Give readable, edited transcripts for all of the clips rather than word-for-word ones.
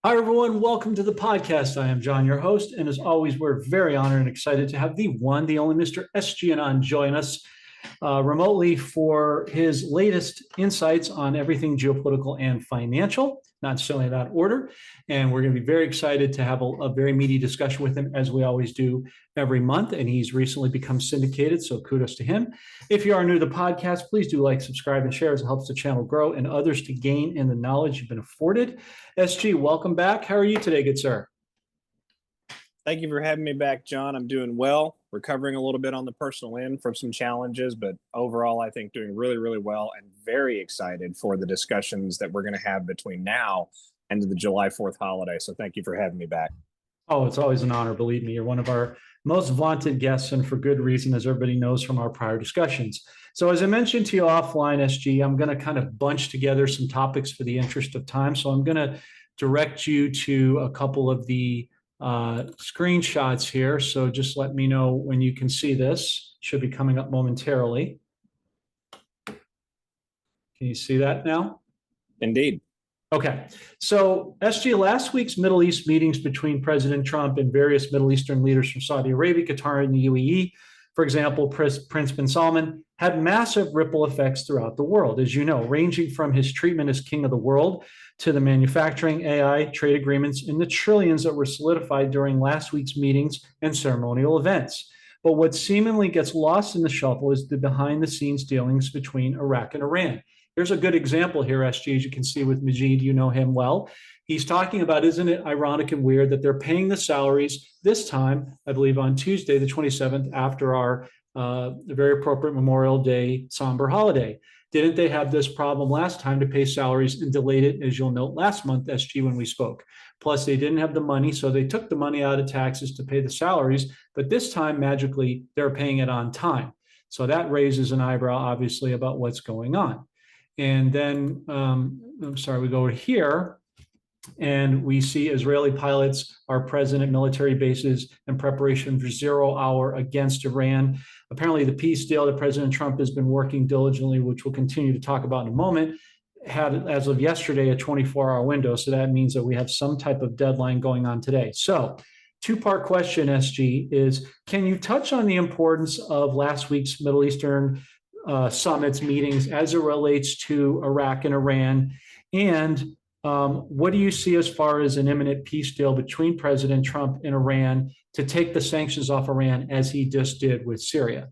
Hi, everyone. Welcome to the podcast. I am John, your host. And as always, we're very honored and excited to have the one, the only Mr. S.G. Anon join us remotely for his latest insights on everything geopolitical and financial, not necessarily in that order. And we're going to be very excited to have a very meaty discussion with him, as we always do every month. And he's recently become syndicated, so kudos to him. If you are new to the podcast, please do like, subscribe, and share as it helps the channel grow and others to gain in the knowledge you've been afforded. SG, welcome back. How are you today, good sir? Thank you for having me back, John. I'm doing well, recovering a little bit on the personal end from some challenges, but overall, I think doing really, really well and very excited for the discussions that we're going to have between now and the July 4th holiday. So thank you for having me back. Oh, it's always an honor. Believe me, you're one of our most vaunted guests, and for good reason, as everybody knows from our prior discussions. So, as I mentioned to you offline, SG, I'm going to kind of bunch together some topics for the interest of time. So, I'm going to direct you to a couple of the screenshots here. So, just let me know when you can see this. Should be coming up momentarily. Can you see that now? Indeed. Okay, so SG, last week's Middle East meetings between President Trump and various Middle Eastern leaders from Saudi Arabia, Qatar, and the UAE, for example, Prince bin Salman, had massive ripple effects throughout the world, as you know, ranging from his treatment as king of the world to the manufacturing, AI, trade agreements, and the trillions that were solidified during last week's meetings and ceremonial events. But what seemingly gets lost in the shuffle is the behind-the-scenes dealings between Iraq and Iran. Here's a good example here, SG, as you can see with Majid, you know him well. He's talking about, isn't it ironic and weird that they're paying the salaries this time, I believe on Tuesday, the 27th, after our very appropriate Memorial Day somber holiday. Didn't they have this problem last time to pay salaries and delayed it, as you'll note, last month, SG, when we spoke? Plus, they didn't have the money, so they took the money out of taxes to pay the salaries, but this time, magically, they're paying it on time. So that raises an eyebrow, obviously, about what's going on. And then, I'm sorry, we go over here and we see Israeli pilots are present at military bases in preparation for 0 hour against Iran. Apparently, the peace deal that President Trump has been working diligently, which we'll continue to talk about in a moment, had, as of yesterday, a 24-hour window. So that means that we have some type of deadline going on today. So, two-part question, SG, is can you touch on the importance of last week's Middle Eastern summits, meetings as it relates to Iraq and Iran? And what do you see as far as an imminent peace deal between President Trump and Iran to take the sanctions off Iran as he just did with Syria?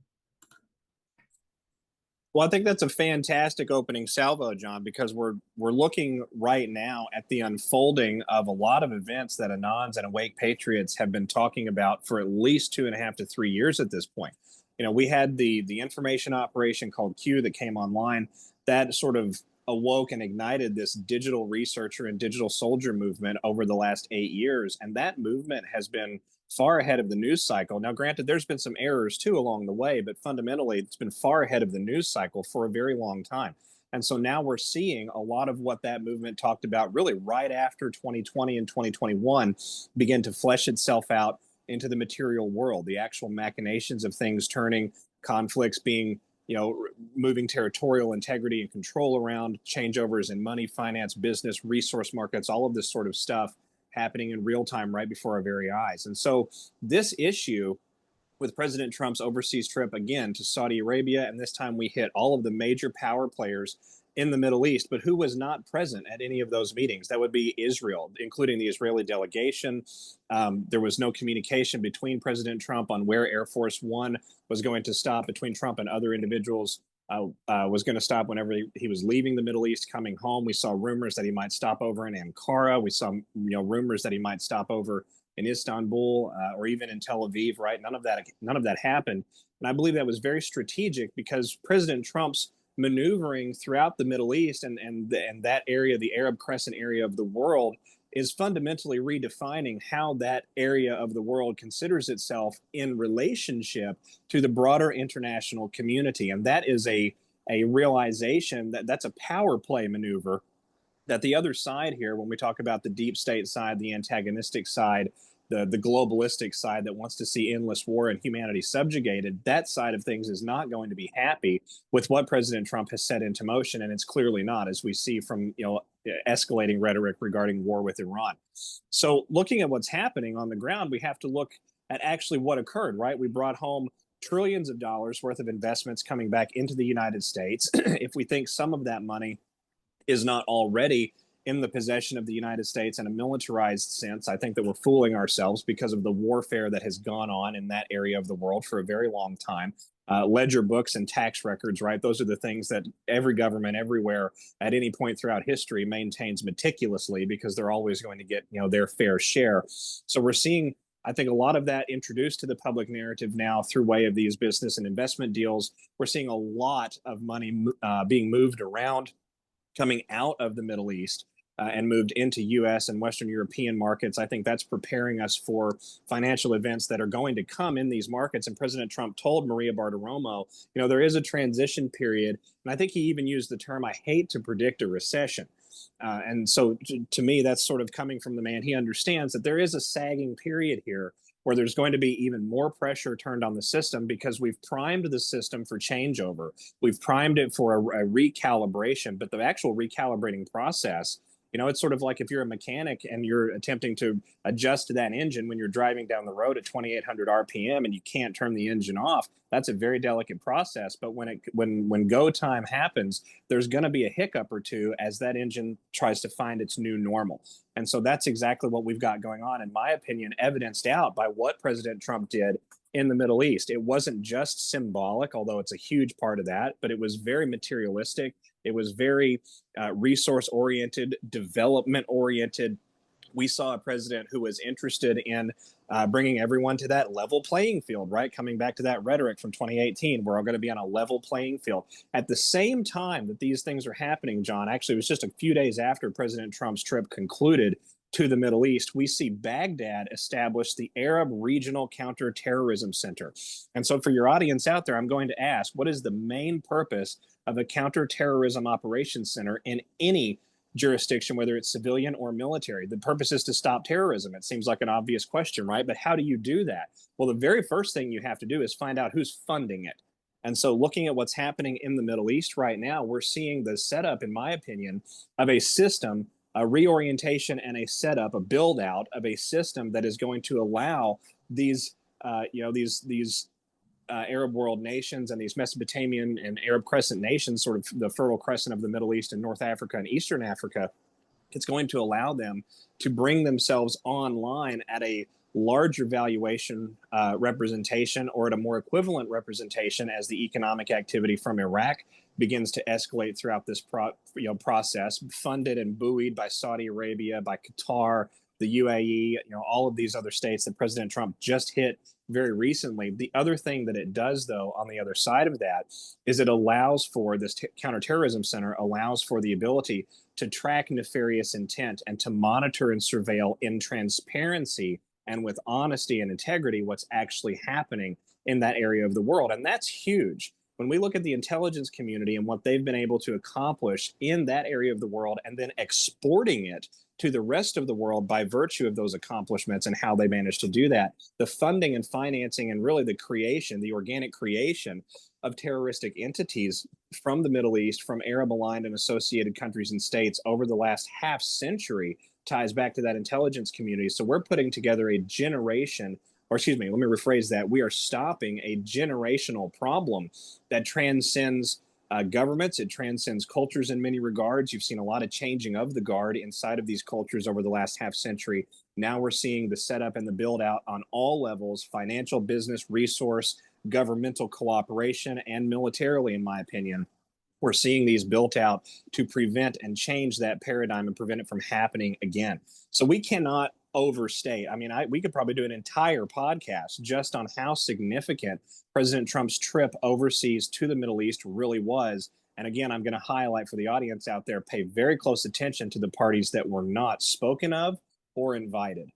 Well, I think that's a fantastic opening salvo, John, because we're looking right now at the unfolding of a lot of events that Anons and Awake Patriots have been talking about for at least 2.5 to 3 years at this point. You know, we had the information operation called Q that came online that sort of awoke and ignited this digital researcher and digital soldier movement over the last 8 years. And that movement has been far ahead of the news cycle. Now, granted, there's been some errors too along the way, but fundamentally, it's been far ahead of the news cycle for a very long time. And so now we're seeing a lot of what that movement talked about really right after 2020 and 2021 begin to flesh itself out into the material world, the actual machinations of things turning, conflicts being, moving territorial integrity and control around, changeovers in money, finance, business, resource markets, all of this sort of stuff happening in real time right before our very eyes. And so this issue with President Trump's overseas trip again to Saudi Arabia, and this time we hit all of the major power players in the Middle East, but who was not present at any of those meetings? That would be Israel, including the Israeli delegation. There was no communication between President Trump on where Air Force One was going to stop, between Trump and other individuals was going to stop whenever he was leaving the Middle East, coming home. We saw rumors that he might stop over in Ankara. We saw rumors that he might stop over in Istanbul or even in Tel Aviv. Right? None of that happened, and I believe that was very strategic because President Trump's maneuvering throughout the Middle East and that area, the Arab Crescent area of the world, is fundamentally redefining how that area of the world considers itself in relationship to the broader international community. And that is a realization that that's a power play maneuver that the other side here, when we talk about the deep state side, the antagonistic side, the globalistic side that wants to see endless war and humanity subjugated, that side of things is not going to be happy with what President Trump has set into motion, and it's clearly not, as we see from escalating rhetoric regarding war with Iran. So, looking at what's happening on the ground, we have to look at actually what occurred. Right, we brought home trillions of dollars worth of investments coming back into the United States. If we think some of that money is not already in the possession of the United States in a militarized sense, I think that we're fooling ourselves because of the warfare that has gone on in that area of the world for a very long time. Ledger books and tax records, right? Those are the things that every government everywhere at any point throughout history maintains meticulously because they're always going to get, their fair share. So we're seeing, I think, a lot of that introduced to the public narrative now through way of these business and investment deals. We're seeing a lot of money being moved around, coming out of the Middle East and moved into U.S. and Western European markets. I think that's preparing us for financial events that are going to come in these markets. And President Trump told Maria Bartiromo, there is a transition period. And I think he even used the term, I hate to predict a recession. And so to me, that's sort of coming from the man. He understands that there is a sagging period here where there's going to be even more pressure turned on the system because we've primed the system for changeover. We've primed it for a recalibration, but the actual recalibrating process, it's sort of like if you're a mechanic and you're attempting to adjust that engine when you're driving down the road at 2,800 RPM and you can't turn the engine off. That's a very delicate process. But when go time happens, there's going to be a hiccup or two as that engine tries to find its new normal. And so that's exactly what we've got going on, in my opinion, evidenced out by what President Trump did in the Middle East. It wasn't just symbolic, although it's a huge part of that, but it was very materialistic. It was very resource-oriented, development-oriented. We saw a president who was interested in bringing everyone to that level playing field, right? Coming back to that rhetoric from 2018, we're all going to be on a level playing field. At the same time that these things are happening, John, actually, it was just a few days after President Trump's trip concluded to the Middle East, we see Baghdad establish the Arab Regional Counterterrorism Center. And so for your audience out there, I'm going to ask, what is the main purpose of a counterterrorism operations center in any jurisdiction, whether it's civilian or military? The purpose is to stop terrorism. It seems like an obvious question, right? But how do you do that? Well, the very first thing you have to do is find out who's funding it. And so looking at what's happening in the Middle East right now, we're seeing the setup, in my opinion, of a system, a reorientation and a setup, a build out of a system that is going to allow these Arab world nations and these Mesopotamian and Arab Crescent nations, sort of the Fertile Crescent of the Middle East and North Africa and Eastern Africa, it's going to allow them to bring themselves online at a larger valuation representation, or at a more equivalent representation as the economic activity from Iraq begins to escalate throughout this process, funded and buoyed by Saudi Arabia, by Qatar, the UAE, all of these other states that President Trump just hit very recently. The other thing that it does, though, on the other side of that, is it allows for this counterterrorism center, allows for the ability to track nefarious intent and to monitor and surveil in transparency and with honesty and integrity what's actually happening in that area of the world. And that's huge. When we look at the intelligence community and what they've been able to accomplish in that area of the world and then exporting it to the rest of the world by virtue of those accomplishments and how they managed to do that, the funding and financing and really the creation, the organic creation of terroristic entities from the Middle East, from Arab-aligned and associated countries and states over the last half century ties back to that intelligence community. So we're putting together a generation, or excuse me, let me rephrase that. We are stopping a generational problem that transcends governments. It transcends cultures in many regards. You've seen a lot of changing of the guard inside of these cultures over the last half century. Now we're seeing the setup and the build out on all levels: financial, business, resource, governmental cooperation, and militarily, in my opinion. We're seeing these built out to prevent and change that paradigm and prevent it from happening again. So we cannot overstate. I mean, we could probably do an entire podcast just on how significant President Trump's trip overseas to the Middle East really was. And again, I'm going to highlight for the audience out there, pay very close attention to the parties that were not spoken of or invited.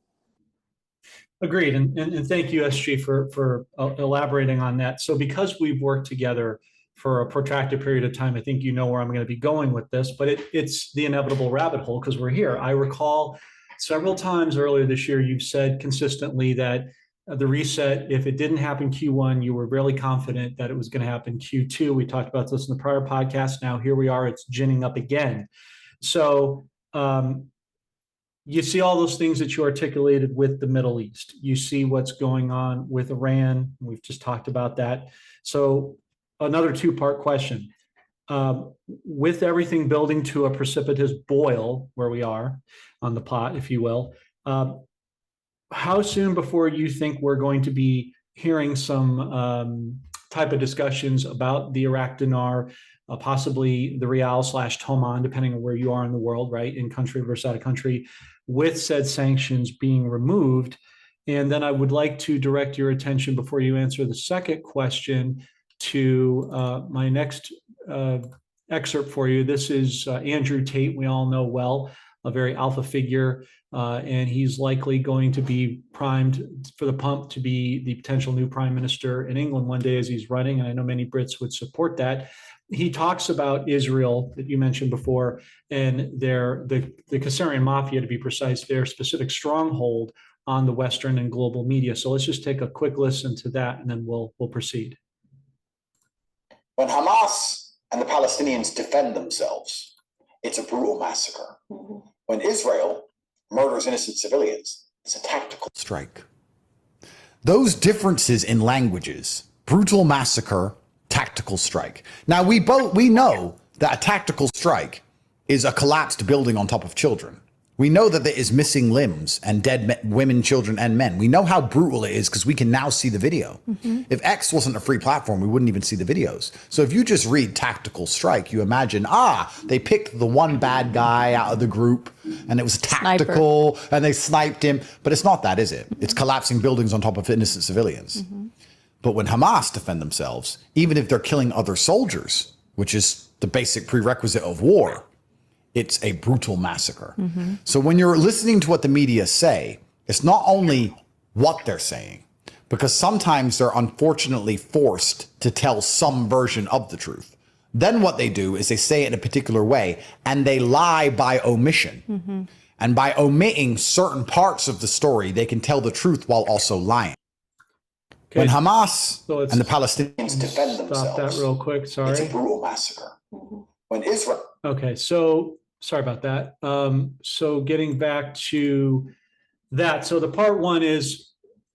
Agreed. And thank you, SG, for elaborating on that. So because we've worked together for a protracted period of time, I think you know where I'm going to be going with this, but it's the inevitable rabbit hole because we're here. I recall several times earlier this year, you've said consistently that the reset, if it didn't happen Q1, you were really confident that it was going to happen Q2. We talked about this in the prior podcast. Now here we are, it's ginning up again. So you see all those things that you articulated with the Middle East. You see what's going on with Iran. We've just talked about that. So another two-part question. With everything building to a precipitous boil where we are on the pot, if you will, how soon before you think we're going to be hearing some type of discussions about the Iraq dinar, possibly the rial/toman, depending on where you are in the world, right, in country versus out of country, with said sanctions being removed? And then I would like to direct your attention, before you answer the second question, to my next excerpt for you. This is Andrew Tate, we all know well, a very alpha figure, and he's likely going to be primed for the pump to be the potential new prime minister in England one day as he's running, and I know many Brits would support that. He talks about Israel, that you mentioned before, and the Khazarian mafia, to be precise, their specific stronghold on the Western and global media. So let's just take a quick listen to that, and then we'll proceed. When Hamas and the Palestinians defend themselves, it's a brutal massacre. When Israel murders innocent civilians, it's a tactical strike. Those differences in languages, brutal massacre, tactical strike. Now we know that a tactical strike is a collapsed building on top of children. We know that there is missing limbs and dead women, children, and men. We know how brutal it is because we can now see the video. If X wasn't a free platform, we wouldn't even see the videos. So if you just read tactical strike, you imagine, they picked the one bad guy out of the group and it was tactical and they sniped him. But it's not that, is it? It's collapsing buildings on top of innocent civilians. But when Hamas defend themselves, even if they're killing other soldiers, which is the basic prerequisite of war, it's a brutal massacre. So when you're listening to what the media say, it's not only what they're saying, because sometimes they're unfortunately forced to tell some version of the truth. Then what they do is they say it in a particular way and they lie by omission. And by omitting certain parts of the story, they can tell the truth while also lying. Okay. When Hamas and the Palestinians defend themselves, stop that real quick. Sorry. It's a brutal massacre. When Israel. Okay, so sorry about that. So getting back to that. So the part one is,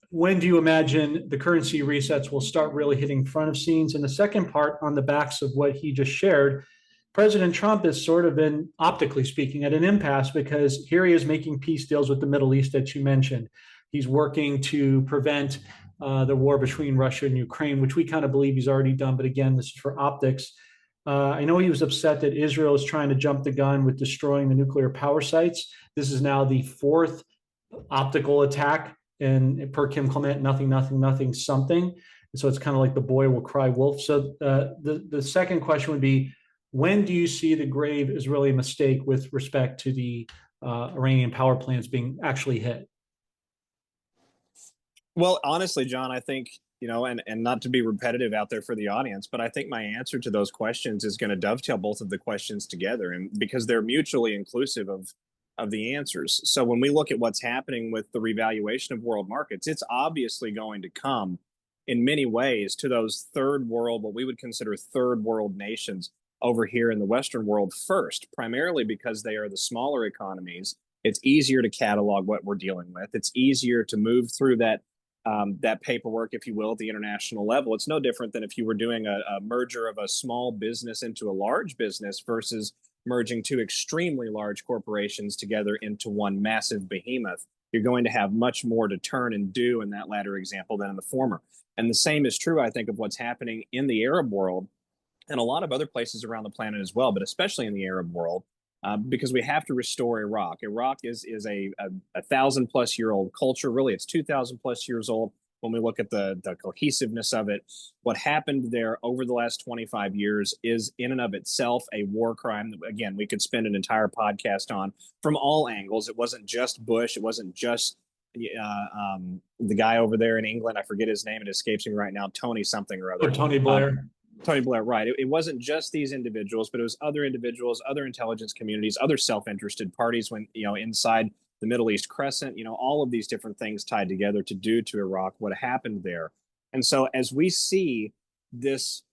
when do you imagine the currency resets will start really hitting front of scenes? And the second part, on the backs of what he just shared, President Trump is sort of in, optically speaking, at an impasse, because here he is making peace deals with the Middle East that you mentioned. He's working to prevent the war between Russia and Ukraine, which we kind of believe he's already done. But again, this is for optics. I know he was upset that Israel is trying to jump the gun with destroying the nuclear power sites. This is now the fourth optical attack, and per Kim Clement, nothing, something. And so it's kind of like the boy will cry wolf. So the second question would be, when do you see the grave Israeli mistake with respect to the Iranian power plants being actually hit? Well, honestly, John, I think, and not to be repetitive out there for the audience, but I think my answer to those questions is going to dovetail both of the questions together, and because they're mutually inclusive of the answers. So when we look at what's happening with the revaluation of world markets, it's obviously going to come in many ways to those third world, what we would consider third world nations over here in the Western world first, primarily because they are the smaller economies. It's easier to catalog what we're dealing with. It's easier to move through that paperwork, if you will, at the international level. It's no different than if you were doing a merger of a small business into a large business versus merging two extremely large corporations together into one massive behemoth. You're going to have much more to turn and do in that latter example than in the former. And the same is true, I think, of what's happening in the Arab world and a lot of other places around the planet as well, but especially in the Arab world, because we have to restore Iraq. Iraq is a 1,000-plus-year-old culture. Really, it's 2,000-plus years old when we look at the cohesiveness of it. What happened there over the last 25 years is in and of itself a war crime that, again, we could spend an entire podcast on from all angles. It wasn't just Bush. It wasn't just the guy over there in England. I forget his name. It escapes me right now. Tony something or other. Tony Blair. Tony Blair, right. It wasn't just these individuals, but it was other individuals, other intelligence communities, other self-interested parties when, inside the Middle East Crescent, all of these different things tied together to do to Iraq what happened there. And so as we see this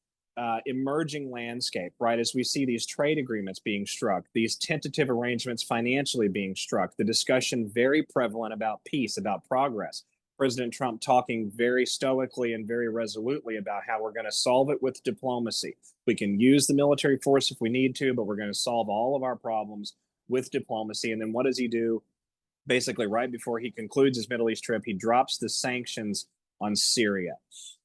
emerging landscape, right, as we see these trade agreements being struck, these tentative arrangements financially being struck, the discussion very prevalent about peace, about progress, President Trump talking very stoically and very resolutely about how we're going to solve it with diplomacy. We can use the military force if we need to, but we're going to solve all of our problems with diplomacy. And then what does he do? Basically, right before he concludes his Middle East trip, he drops the sanctions on Syria.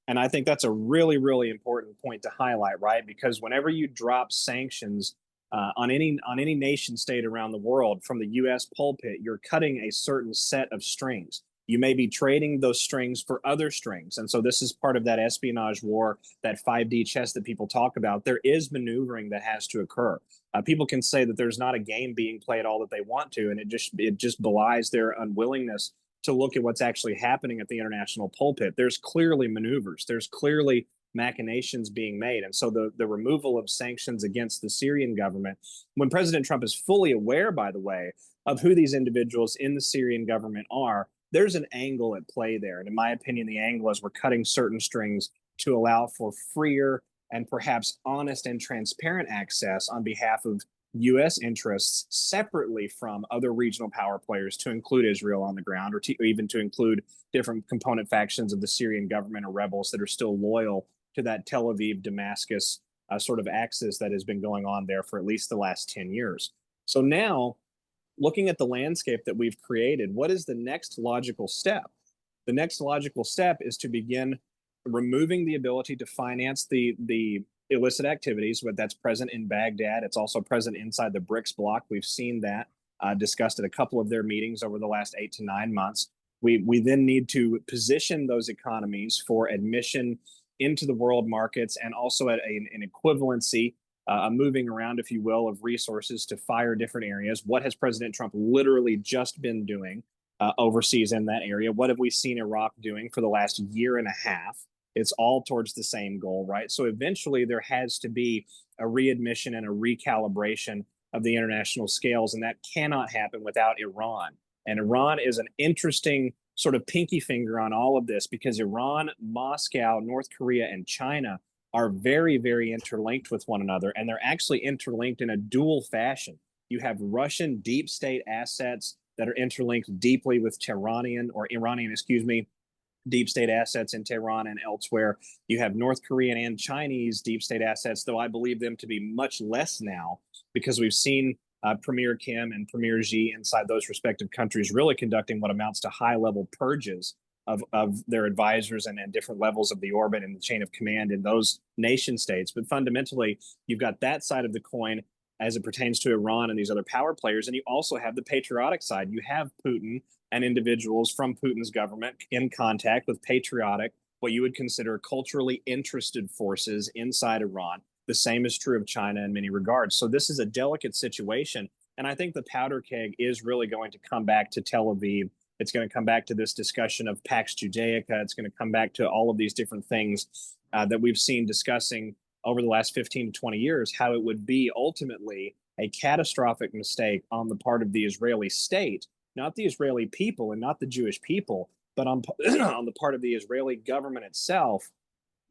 And I think that's a really, really important point to highlight, right? Because whenever you drop sanctions on any nation state around the world from the U.S. pulpit, you're cutting a certain set of strings. You may be trading those strings for other strings. And so this is part of that espionage war, that 5D chess that people talk about. There is maneuvering that has to occur. People can say that there's not a game being played all that they want to, and it just belies their unwillingness to look at what's actually happening at the international pulpit. There's clearly maneuvers. There's clearly machinations being made. And so the removal of sanctions against the Syrian government, when President Trump is fully aware, by the way, of who these individuals in the Syrian government are, there's an angle at play there. And in my opinion, the angle is we're cutting certain strings to allow for freer and perhaps honest and transparent access on behalf of U.S. interests separately from other regional power players, to include Israel on the ground, or even to include different component factions of the Syrian government or rebels that are still loyal to that Tel Aviv, Damascus sort of axis that has been going on there for at least the last 10 years. So now, looking at the landscape that we've created, what is the next logical step? The next logical step is to begin removing the ability to finance the illicit activities, but that's present in Baghdad. It's also present inside the BRICS bloc. We've seen that discussed at a couple of their meetings over the last 8 to 9 months. We then need to position those economies for admission into the world markets, and also at an equivalency, a moving around, if you will, of resources to fire different areas. What has President Trump literally just been doing overseas in that area? What have we seen Iraq doing for the last year and a half? It's all towards the same goal, right? So eventually there has to be a readmission and a recalibration of the international scales, and that cannot happen without Iran. And Iran is an interesting sort of pinky finger on all of this, because Iran, Moscow, North Korea, and China are very, very interlinked with one another, and they're actually interlinked in a dual fashion. You have Russian deep state assets that are interlinked deeply with Iranian deep state assets in Tehran and elsewhere. You have North Korean and Chinese deep state assets, though I believe them to be much less now, because we've seen Premier Kim and Premier Xi inside those respective countries really conducting what amounts to high-level purges of their advisors and different levels of the orbit and the chain of command in those nation states. But fundamentally, you've got that side of the coin as it pertains to Iran and these other power players. And you also have the patriotic side. You have Putin and individuals from Putin's government in contact with patriotic, what you would consider culturally interested forces inside Iran. The same is true of China in many regards. So this is a delicate situation. And I think the powder keg is really going to come back to Tel Aviv. It's going to come back to this discussion of Pax Judaica. It's going to come back to all of these different things that we've seen discussing over the last 15 to 20 years, how it would be ultimately a catastrophic mistake on the part of the Israeli state, not the Israeli people and not the Jewish people, but on the part of the Israeli government itself,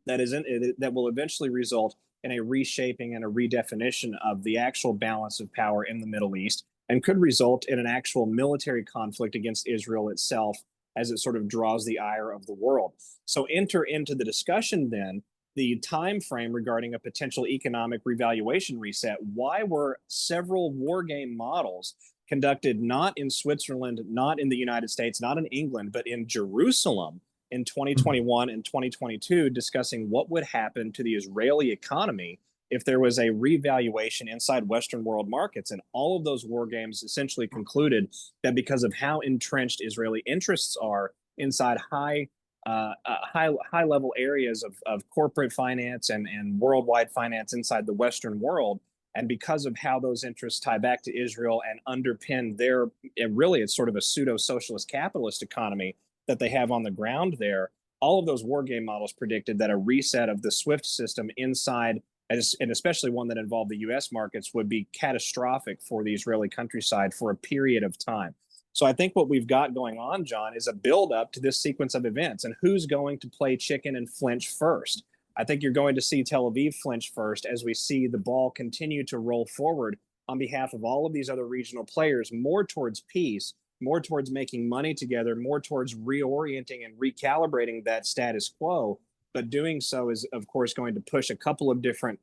that will eventually result in a reshaping and a redefinition of the actual balance of power in the Middle East, and could result in an actual military conflict against Israel itself as it sort of draws the ire of the world. So enter into the discussion then the time frame regarding a potential economic revaluation reset. Why were several war game models conducted not in Switzerland, not in the United States, not in England, but in Jerusalem in 2021 and 2022, discussing what would happen to the Israeli economy if there was a revaluation inside Western world markets? And all of those war games essentially concluded that because of how entrenched Israeli interests are inside high level areas of corporate finance and worldwide finance inside the Western world, and because of how those interests tie back to Israel and underpin their, really it's sort of a pseudo-socialist capitalist economy that they have on the ground there, all of those war game models predicted that a reset of the SWIFT system inside, and especially one that involved the U.S. markets, would be catastrophic for the Israeli countryside for a period of time. So I think what we've got going on, John, is a build-up to this sequence of events, and who's going to play chicken and flinch first. I think you're going to see Tel Aviv flinch first as we see the ball continue to roll forward on behalf of all of these other regional players, more towards peace, more towards making money together, more towards reorienting and recalibrating that status quo. But doing so is, of course, going to push a couple of different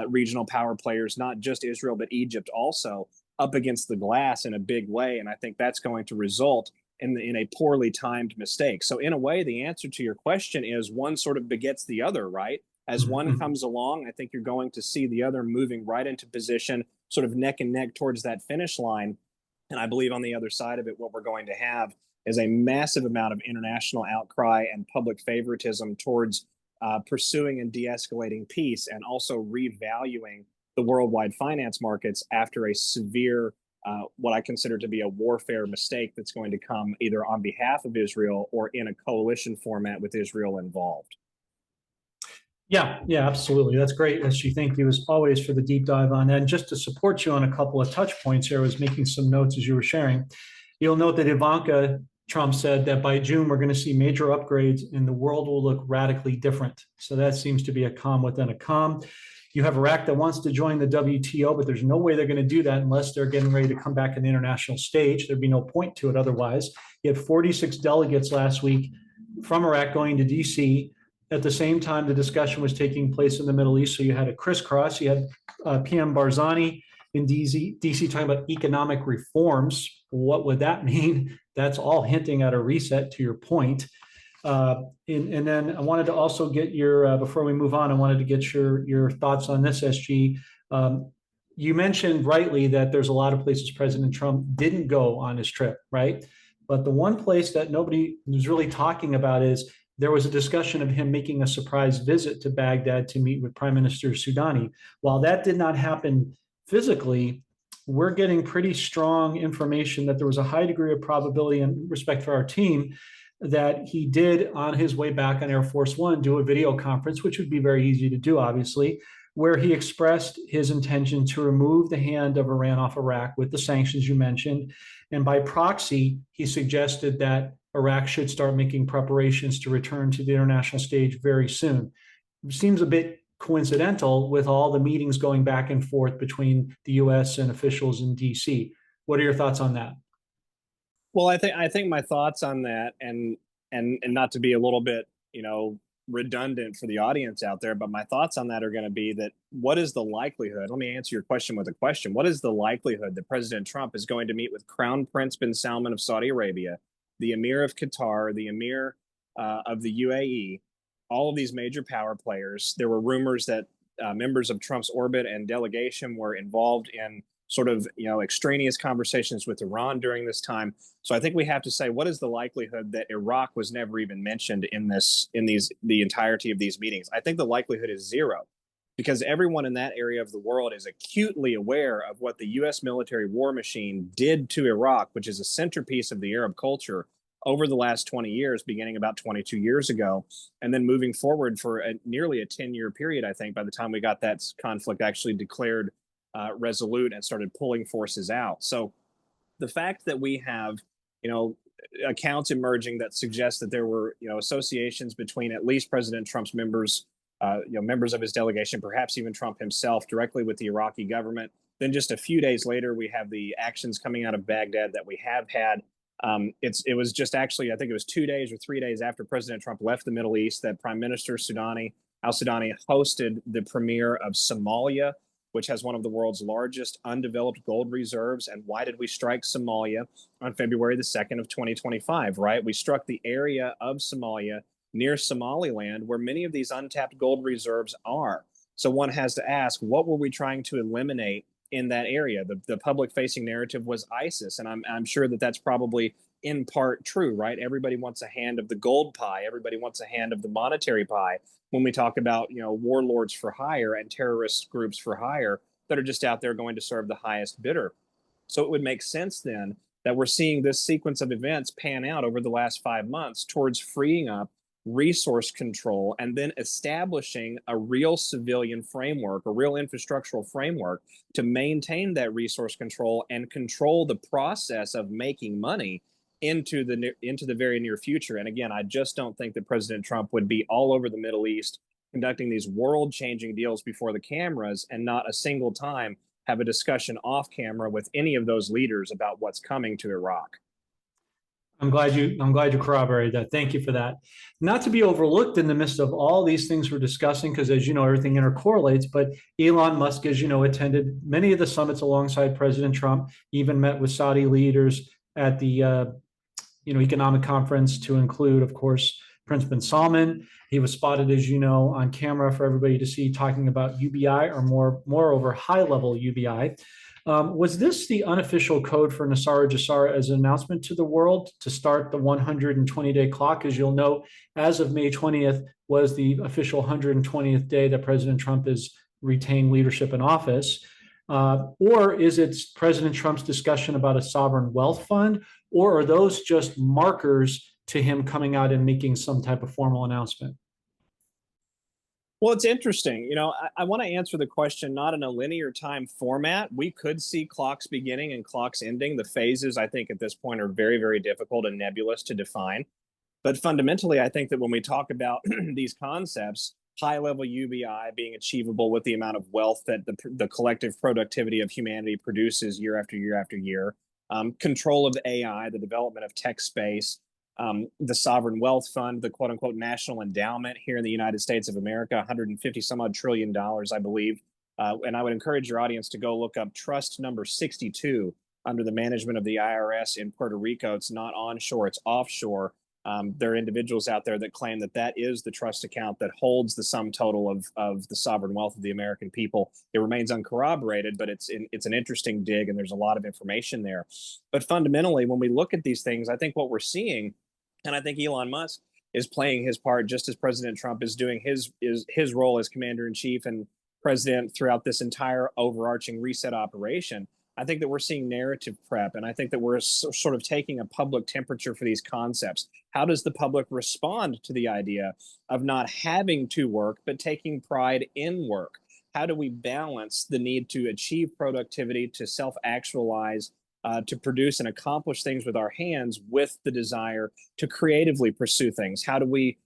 regional power players, not just Israel, but Egypt also, up against the glass in a big way. And I think that's going to result in a poorly timed mistake. So in a way, the answer to your question is one sort of begets the other, right? As one comes along, I think you're going to see the other moving right into position, sort of neck and neck towards that finish line. And I believe on the other side of it, what we're going to have is a massive amount of international outcry and public favoritism towards pursuing and de-escalating peace, and also revaluing the worldwide finance markets after a severe, what I consider to be a warfare mistake that's going to come either on behalf of Israel or in a coalition format with Israel involved. Yeah, absolutely. That's great, SG. Thank you as always for the deep dive on that. And just to support you on a couple of touch points here, I was making some notes as you were sharing. You'll note that Ivanka Trump said that by June, we're going to see major upgrades and the world will look radically different. So that seems to be a calm within a calm. You have Iraq that wants to join the WTO, but there's no way they're going to do that unless they're getting ready to come back on the international stage. There'd be no point to it otherwise. You had 46 delegates last week from Iraq going to DC. At the same time, the discussion was taking place in the Middle East. So you had a crisscross. You had PM Barzani in DC talking about economic reforms. What would that mean? That's all hinting at a reset, to your point. And then I wanted to also get your, before we move on, I wanted to get your thoughts on this, SG. You mentioned rightly that there's a lot of places President Trump didn't go on his trip, right? But the one place that nobody was really talking about is there was a discussion of him making a surprise visit to Baghdad to meet with Prime Minister Soudani. While that did not happen physically, we're getting pretty strong information that there was a high degree of probability, and respect for our team, that he did on his way back on Air Force One do a video conference, which would be very easy to do, obviously, where he expressed his intention to remove the hand of Iran off Iraq with the sanctions you mentioned. And by proxy, he suggested that Iraq should start making preparations to return to the international stage very soon. It seems a bit coincidental with all the meetings going back and forth between the US and officials in DC. What are your thoughts on that? Well, I think my thoughts on that, and not to be a little bit, redundant for the audience out there, but my thoughts on that are going to be that what is the likelihood? Let me answer your question with a question. What is the likelihood that President Trump is going to meet with Crown Prince bin Salman of Saudi Arabia, the Emir of Qatar, the Emir of the UAE, all of these major power players? There were rumors that members of Trump's orbit and delegation were involved in sort of extraneous conversations with Iran during this time. So I think we have to say, what is the likelihood that Iraq was never even mentioned in the entirety of these meetings? I think the likelihood is zero, because everyone in that area of the world is acutely aware of what the U.S. military war machine did to Iraq, which is a centerpiece of the Arab culture over the last 20 years, beginning about 22 years ago, and then moving forward for nearly a 10-year period, I think, by the time we got that conflict actually declared resolute and started pulling forces out. So the fact that we have, accounts emerging that suggest that there were, associations between at least President Trump's members, members of his delegation, perhaps even Trump himself, directly with the Iraqi government. Then just a few days later, we have the actions coming out of Baghdad that we have had. It was just actually, I think it was 2 days or 3 days after President Trump left the Middle East that Prime Minister al-Sudani hosted the premiere of Somalia, which has one of the world's largest undeveloped gold reserves. And why did we strike Somalia on February the 2nd of 2025, right? We struck the area of Somalia near Somaliland where many of these untapped gold reserves are. So one has to ask, what were we trying to eliminate in that area? The public-facing narrative was ISIS, and I'm sure that that's probably in part true, right? Everybody wants a hand of the gold pie. Everybody wants a hand of the monetary pie when we talk about, warlords for hire and terrorist groups for hire that are just out there going to serve the highest bidder. So it would make sense then that we're seeing this sequence of events pan out over the last 5 months towards freeing up resource control, and then establishing a real civilian framework, a real infrastructural framework to maintain that resource control and control the process of making money into the very near future. And again, I just don't think that President Trump would be all over the Middle East conducting these world-changing deals before the cameras and not a single time have a discussion off camera with any of those leaders about what's coming to Iraq. I'm glad you corroborated that. Thank you for that. Not to be overlooked in the midst of all these things we're discussing, because as you know, everything intercorrelates, but Elon Musk, as you know, attended many of the summits alongside President Trump, even met with Saudi leaders at the economic conference, to include, of course, Prince bin Salman. He was spotted, as you know, on camera for everybody to see, talking about UBI, or moreover, high-level UBI. Was this the unofficial code for Nasara Jassara as an announcement to the world to start the 120-day clock? As you'll note, as of May 20th was the official 120th day that President Trump has retained leadership in office. Or is it President Trump's discussion about a sovereign wealth fund, or are those just markers to him coming out and making some type of formal announcement? Well, it's interesting. I want to answer the question not in a linear time format. We could see clocks beginning and clocks ending. The phases, I think, at this point are very, very difficult and nebulous to define. But fundamentally, I think that when we talk about these concepts, high-level UBI being achievable with the amount of wealth that the collective productivity of humanity produces year after year after year, control of AI, the development of tech space, the sovereign wealth fund, the quote unquote national endowment here in the United States of America, 150 some odd $1 trillion, I believe. And I would encourage your audience to go look up trust number 62 under the management of the IRS in Puerto Rico. It's not onshore, it's offshore. There are individuals out there that claim that that is the trust account that holds the sum total of the sovereign wealth of the American people. It remains uncorroborated, but it's an interesting dig, and there's a lot of information there. But fundamentally, when we look at these things, I think what we're seeing, and I think Elon Musk is playing his part just as President Trump is doing his role as commander-in-chief and president throughout this entire overarching reset operation. I think that we're seeing narrative prep, and I think that we're sort of taking a public temperature for these concepts. How does the public respond to the idea of not having to work, but taking pride in work? How do we balance the need to achieve productivity, to self-actualize, to produce and accomplish things with our hands, with the desire to creatively pursue things? How do we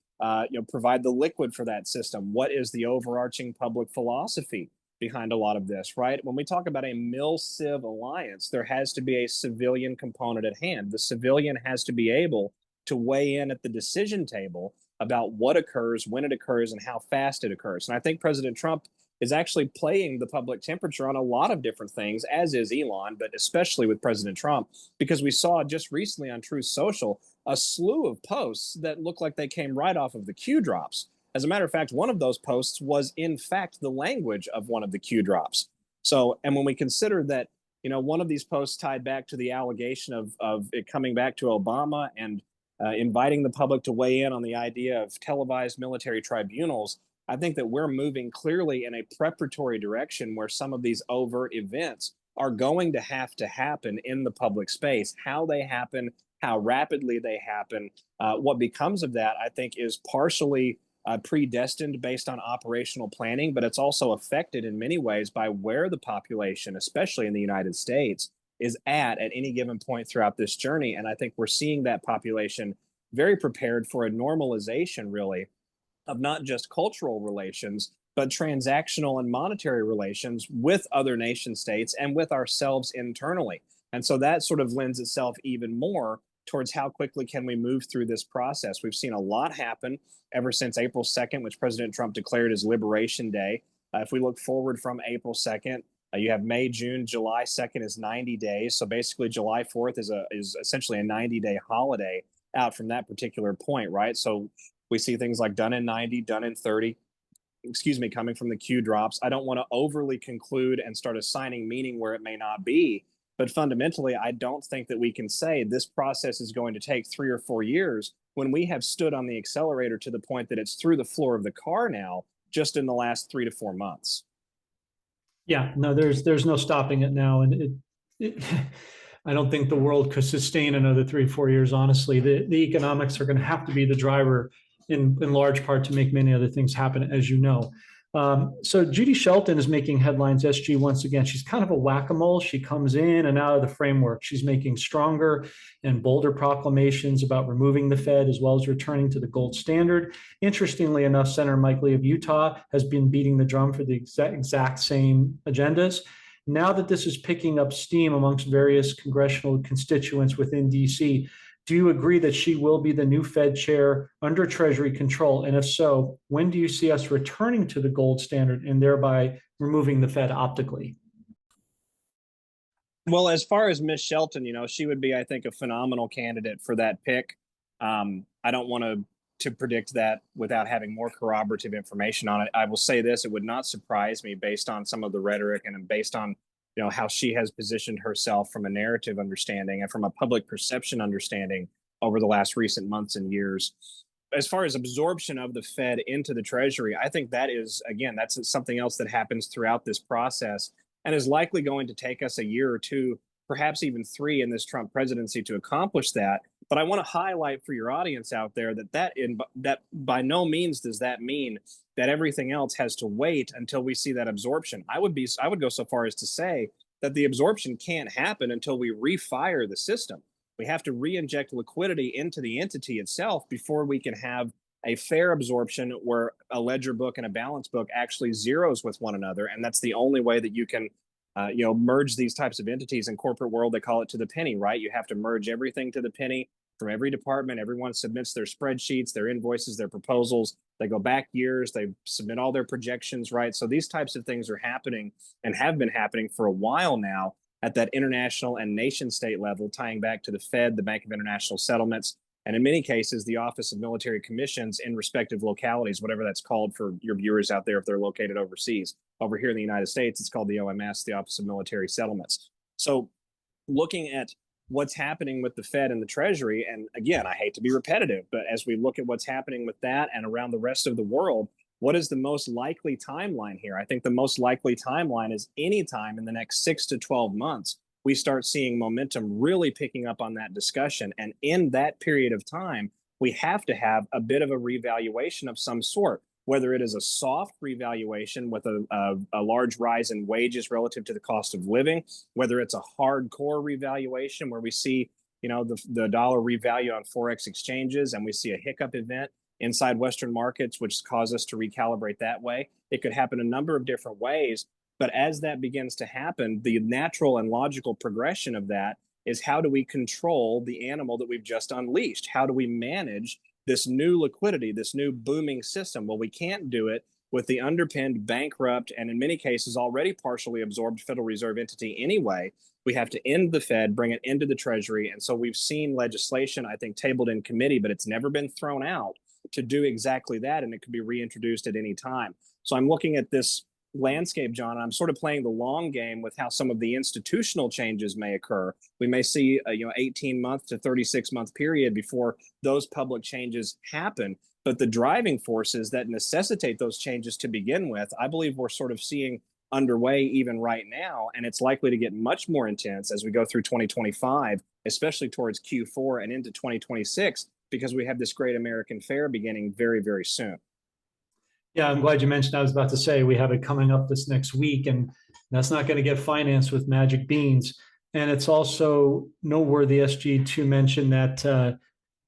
provide the liquid for that system? What is the overarching public philosophy behind a lot of this, right? When we talk about a mil-civ alliance, there has to be a civilian component at hand. The civilian has to be able to weigh in at the decision table about what occurs, when it occurs, and how fast it occurs. And I think President Trump is actually playing the public temperature on a lot of different things, as is Elon, but especially with President Trump, because we saw just recently on Truth Social a slew of posts that look like they came right off of the Q drops. As a matter of fact, one of those posts was, in fact, the language of one of the Q drops. So, and when we consider that, one of these posts tied back to the allegation of it coming back to Obama and inviting the public to weigh in on the idea of televised military tribunals, I think that we're moving clearly in a preparatory direction where some of these overt events are going to have to happen in the public space. How they happen, how rapidly they happen, what becomes of that, I think, is partially predestined based on operational planning, but it's also affected in many ways by where the population, especially in the United States, is at any given point throughout this journey. And I think we're seeing that population very prepared for a normalization, really, of not just cultural relations, but transactional and monetary relations with other nation states and with ourselves internally. And so that sort of lends itself even more towards how quickly can we move through this process. We've seen a lot happen ever since April 2nd, which President Trump declared as Liberation Day. If we look forward from April 2nd, you have May, June, July 2nd is 90 days. So basically July 4th is essentially a 90-day holiday out from that particular point, right? So we see things like done in 90, done in 30, coming from the Q drops. I don't want to overly conclude and start assigning meaning where it may not be. But fundamentally, I don't think that we can say this process is going to take 3 or 4 years when we have stood on the accelerator to the point that it's through the floor of the car now, just in the last 3 to 4 months. Yeah, no, there's no stopping it now. And I don't think the world could sustain another 3 or 4 years, honestly. The economics are going to have to be the driver in large part to make many other things happen, as you know. So Judy Shelton is making headlines, SG, once again. She's kind of a whack-a-mole. She comes in and out of the framework. She's making stronger and bolder proclamations about removing the Fed as well as returning to the gold standard. Interestingly enough, Senator Mike Lee of Utah has been beating the drum for the exact same agendas. Now that this is picking up steam amongst various congressional constituents within DC, do you agree that she will be the new Fed chair under Treasury control? And if so, when do you see us returning to the gold standard and thereby removing the Fed optically? Well, as far as Miss Shelton, she would be, I think, a phenomenal candidate for that pick. I don't want to predict that without having more corroborative information on it. I will say this: it would not surprise me, based on some of the rhetoric and based on how she has positioned herself from a narrative understanding and from a public perception understanding over the last recent months and years. As far as absorption of the Fed into the Treasury, I think that is, again, that's something else that happens throughout this process and is likely going to take us a year or two, perhaps even 3 in this Trump presidency to accomplish that. But I want to highlight for your audience out there that by no means does that mean that everything else has to wait until we see that absorption. I would go so far as to say that the absorption can't happen until we refire the system. We have to re-inject liquidity into the entity itself before we can have a fair absorption where a ledger book and a balance book actually zeros with one another. And that's the only way that you can merge these types of entities. In corporate world, they call it to the penny, right? You have to merge everything to the penny from every department. Everyone submits their spreadsheets, their invoices, their proposals. They go back years, they submit all their projections, right? So these types of things are happening and have been happening for a while now at that international and nation state level, tying back to the Fed, the Bank of International Settlements, and in many cases, the Office of Military Commissions in respective localities, whatever that's called for your viewers out there if they're located overseas. Over here in the United States, it's called the OMS, the Office of Military Settlements. So looking at what's happening with the Fed and the Treasury, and again, I hate to be repetitive, but as we look at what's happening with that and around the rest of the world, what is the most likely timeline here? I think the most likely timeline is any time in the next 6 to 12 months, we start seeing momentum really picking up on that discussion. And in that period of time, we have to have a bit of a revaluation of some sort, whether it is a soft revaluation with a large rise in wages relative to the cost of living, whether it's a hardcore revaluation where we see the dollar revalue on Forex exchanges and we see a hiccup event inside Western markets, which cause us to recalibrate that way. It could happen a number of different ways. But as that begins to happen, the natural and logical progression of that is, how do we control the animal that we've just unleashed? How do we manage this new liquidity, this new booming system? Well, we can't do it with the underpinned, bankrupt, and in many cases already partially absorbed Federal Reserve entity anyway. We have to end the Fed, bring it into the Treasury. And so we've seen legislation, I think, tabled in committee, but it's never been thrown out to do exactly that. And it could be reintroduced at any time. So I'm looking at this landscape, John. I'm sort of playing the long game with how some of the institutional changes may occur. We may see a 18-month to 36-month period before those public changes happen. But the driving forces that necessitate those changes to begin with, I believe we're sort of seeing underway even right now. And it's likely to get much more intense as we go through 2025, especially towards Q4 and into 2026, because we have this great American fair beginning very, very soon. Yeah, I'm glad you mentioned. I was about to say we have it coming up this next week, and that's not going to get financed with magic beans. And it's also noteworthy, SG, to mention that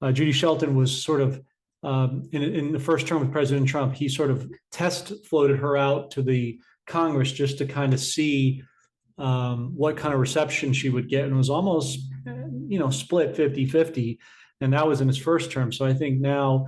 Judy Shelton was sort of in the first term with President Trump, he sort of test floated her out to the Congress just to kind of see what kind of reception she would get. And it was almost, split 50-50. And that was in his first term. So I think now,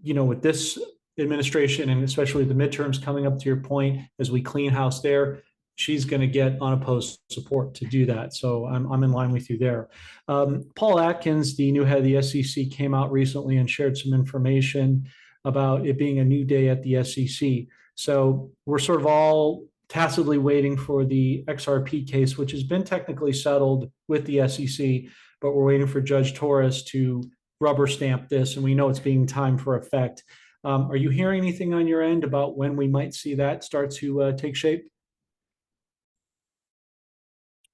with this administration and especially the midterms coming up, to your point, as we clean house there, she's going to get unopposed support to do that. So I'm in line with you there. Paul Atkins, the new head of the SEC, came out recently and shared some information about it being a new day at the SEC. So we're sort of all tacitly waiting for the XRP case, which has been technically settled with the SEC, but we're waiting for Judge Torres to rubber stamp this, and we know it's being timed for effect. Are you hearing anything on your end about when we might see that start to take shape?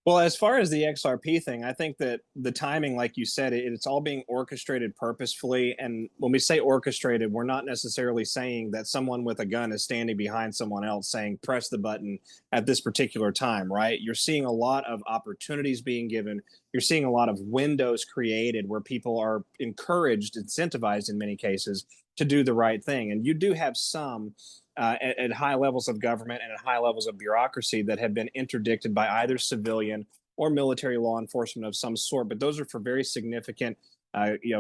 Well, as far as the XRP thing, I think that the timing, like you said, it's all being orchestrated purposefully. And when we say orchestrated, we're not necessarily saying that someone with a gun is standing behind someone else saying, press the button at this particular time, right? You're seeing a lot of opportunities being given. You're seeing a lot of windows created where people are encouraged, incentivized in many cases to do the right thing. And you do have some at high levels of government and at high levels of bureaucracy that have been interdicted by either civilian or military law enforcement of some sort. But those are for very significant,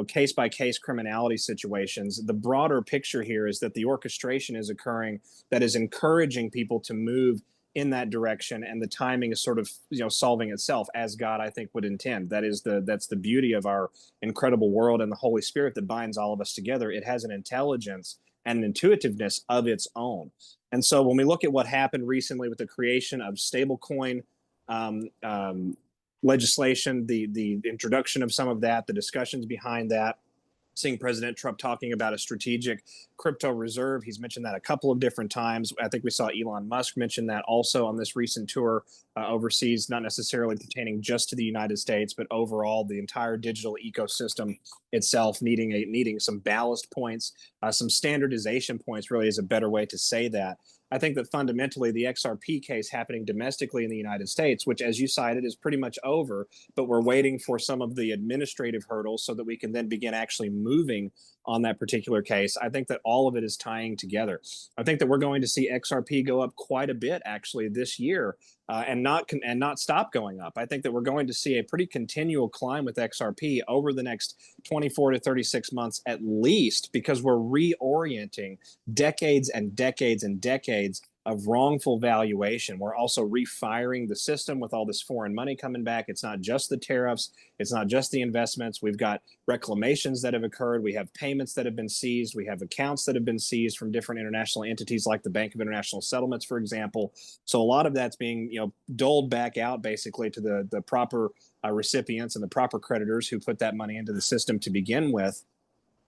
case by case criminality situations. The broader picture here is that the orchestration is occurring that is encouraging people to move in that direction, and the timing is sort of solving itself as God, I think, would intend. That's the beauty of our incredible world and the Holy Spirit that binds all of us together. It has an intelligence and an intuitiveness of its own. And so when we look at what happened recently with the creation of stablecoin legislation, the introduction of some of that, the discussions behind that, seeing President Trump talking about a strategic crypto reserve. He's mentioned that a couple of different times. I think we saw Elon Musk mention that also on this recent tour overseas, not necessarily pertaining just to the United States, but overall the entire digital ecosystem itself needing some ballast points, some standardization points really is a better way to say that. I think that fundamentally the XRP case happening domestically in the United States, which as you cited is pretty much over, but we're waiting for some of the administrative hurdles so that we can then begin actually moving on that particular case. I think that all of it is tying together. I think that we're going to see XRP go up quite a bit actually this year and not stop going up. I think that we're going to see a pretty continual climb with XRP over the next 24 to 36 months at least, because we're reorienting decades and decades and decades of wrongful valuation. We're also refiring the system with all this foreign money coming back. It's not just the tariffs. It's not just the investments. We've got reclamations that have occurred. We have payments that have been seized. We have accounts that have been seized from different international entities like the Bank of International Settlements, for example. So a lot of that's being doled back out basically to the proper recipients and the proper creditors who put that money into the system to begin with.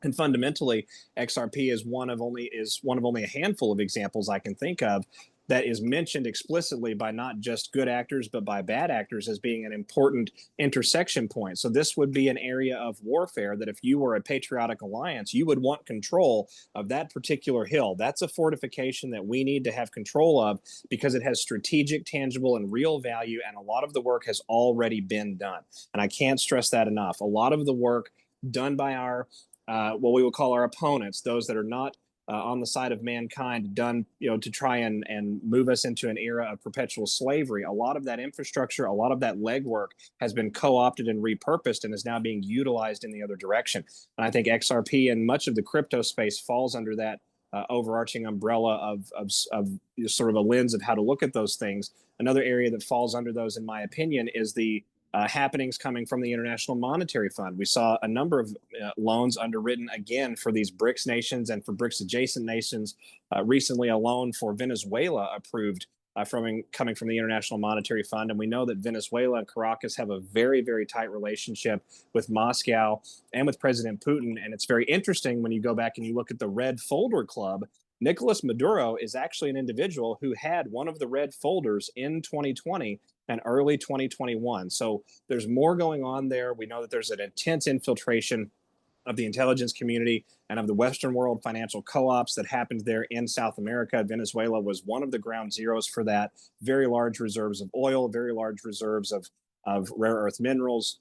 And fundamentally, XRP is one of only a handful of examples I can think of that is mentioned explicitly by not just good actors, but by bad actors as being an important intersection point. So this would be an area of warfare that if you were a patriotic alliance, you would want control of that particular hill. That's a fortification that we need to have control of because it has strategic, tangible, and real value. And a lot of the work has already been done. And I can't stress that enough. A lot of the work done by our what we would call our opponents, those that are not on the side of mankind, done to try and move us into an era of perpetual slavery. A lot of that infrastructure, a lot of that legwork has been co-opted and repurposed and is now being utilized in the other direction. And I think XRP and much of the crypto space falls under that overarching umbrella of sort of a lens of how to look at those things. Another area that falls under those, in my opinion, is the happenings coming from the International Monetary Fund. We saw a number of loans underwritten again for these BRICS nations and for BRICS adjacent nations. Recently, a loan for Venezuela approved coming from the International Monetary Fund. And we know that Venezuela and Caracas have a very, very tight relationship with Moscow and with President Putin. And it's very interesting when you go back and you look at the Red Folder Club. Nicolas Maduro is actually an individual who had one of the red folders in 2020 and early 2021. So there's more going on there. We know that there's an intense infiltration of the intelligence community and of the Western world financial co-ops that happened there in South America. Venezuela was one of the ground zeros for that. Very large reserves of oil, very large reserves of rare earth minerals,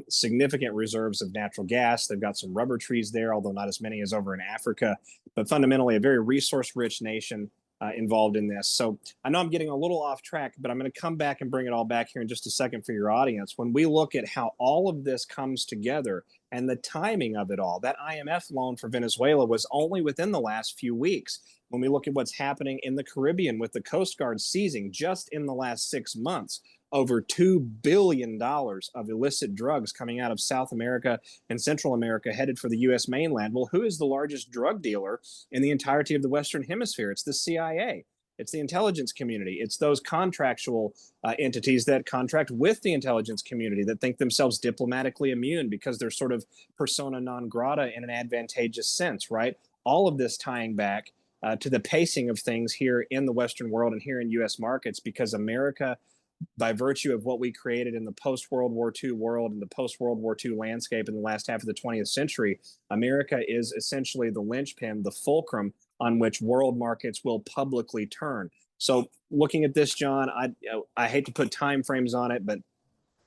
significant reserves of natural gas. They've got some rubber trees there, although not as many as over in Africa, but fundamentally a very resource-rich nation involved in this. So I know I'm getting a little off track, but I'm going to come back and bring it all back here in just a second for your audience. When we look at how all of this comes together and the timing of it all, that IMF loan for Venezuela was only within the last few weeks. When we look at what's happening in the Caribbean with the Coast Guard seizing just in the last 6 months, over $2 billion of illicit drugs coming out of South America and Central America headed for the U.S. mainland. Well, who is the largest drug dealer in the entirety of the Western Hemisphere? It's the CIA. It's the intelligence community. It's those contractual entities that contract with the intelligence community that think themselves diplomatically immune because they're sort of persona non grata in an advantageous sense, right? All of this tying back to the pacing of things here in the Western world and here in U.S. markets, because America by virtue of what we created in the post-World War II world and the post-World War II landscape in the last half of the 20th century, America is essentially the linchpin, the fulcrum on which world markets will publicly turn. So looking at this, John, I hate to put time frames on it, but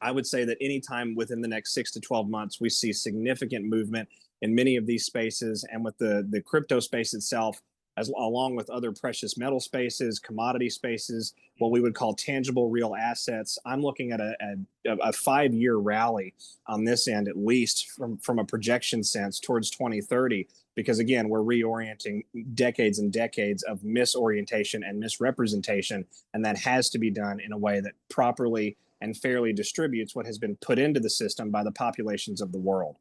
I would say that anytime within the next 6 to 12 months, we see significant movement in many of these spaces, and with the crypto space itself, as along with other precious metal spaces, commodity spaces, what we would call tangible real assets. I'm looking at a 5-year rally on this end, at least from a projection sense towards 2030, because again, we're reorienting decades and decades of misorientation and misrepresentation, and that has to be done in a way that properly and fairly distributes what has been put into the system by the populations of the world.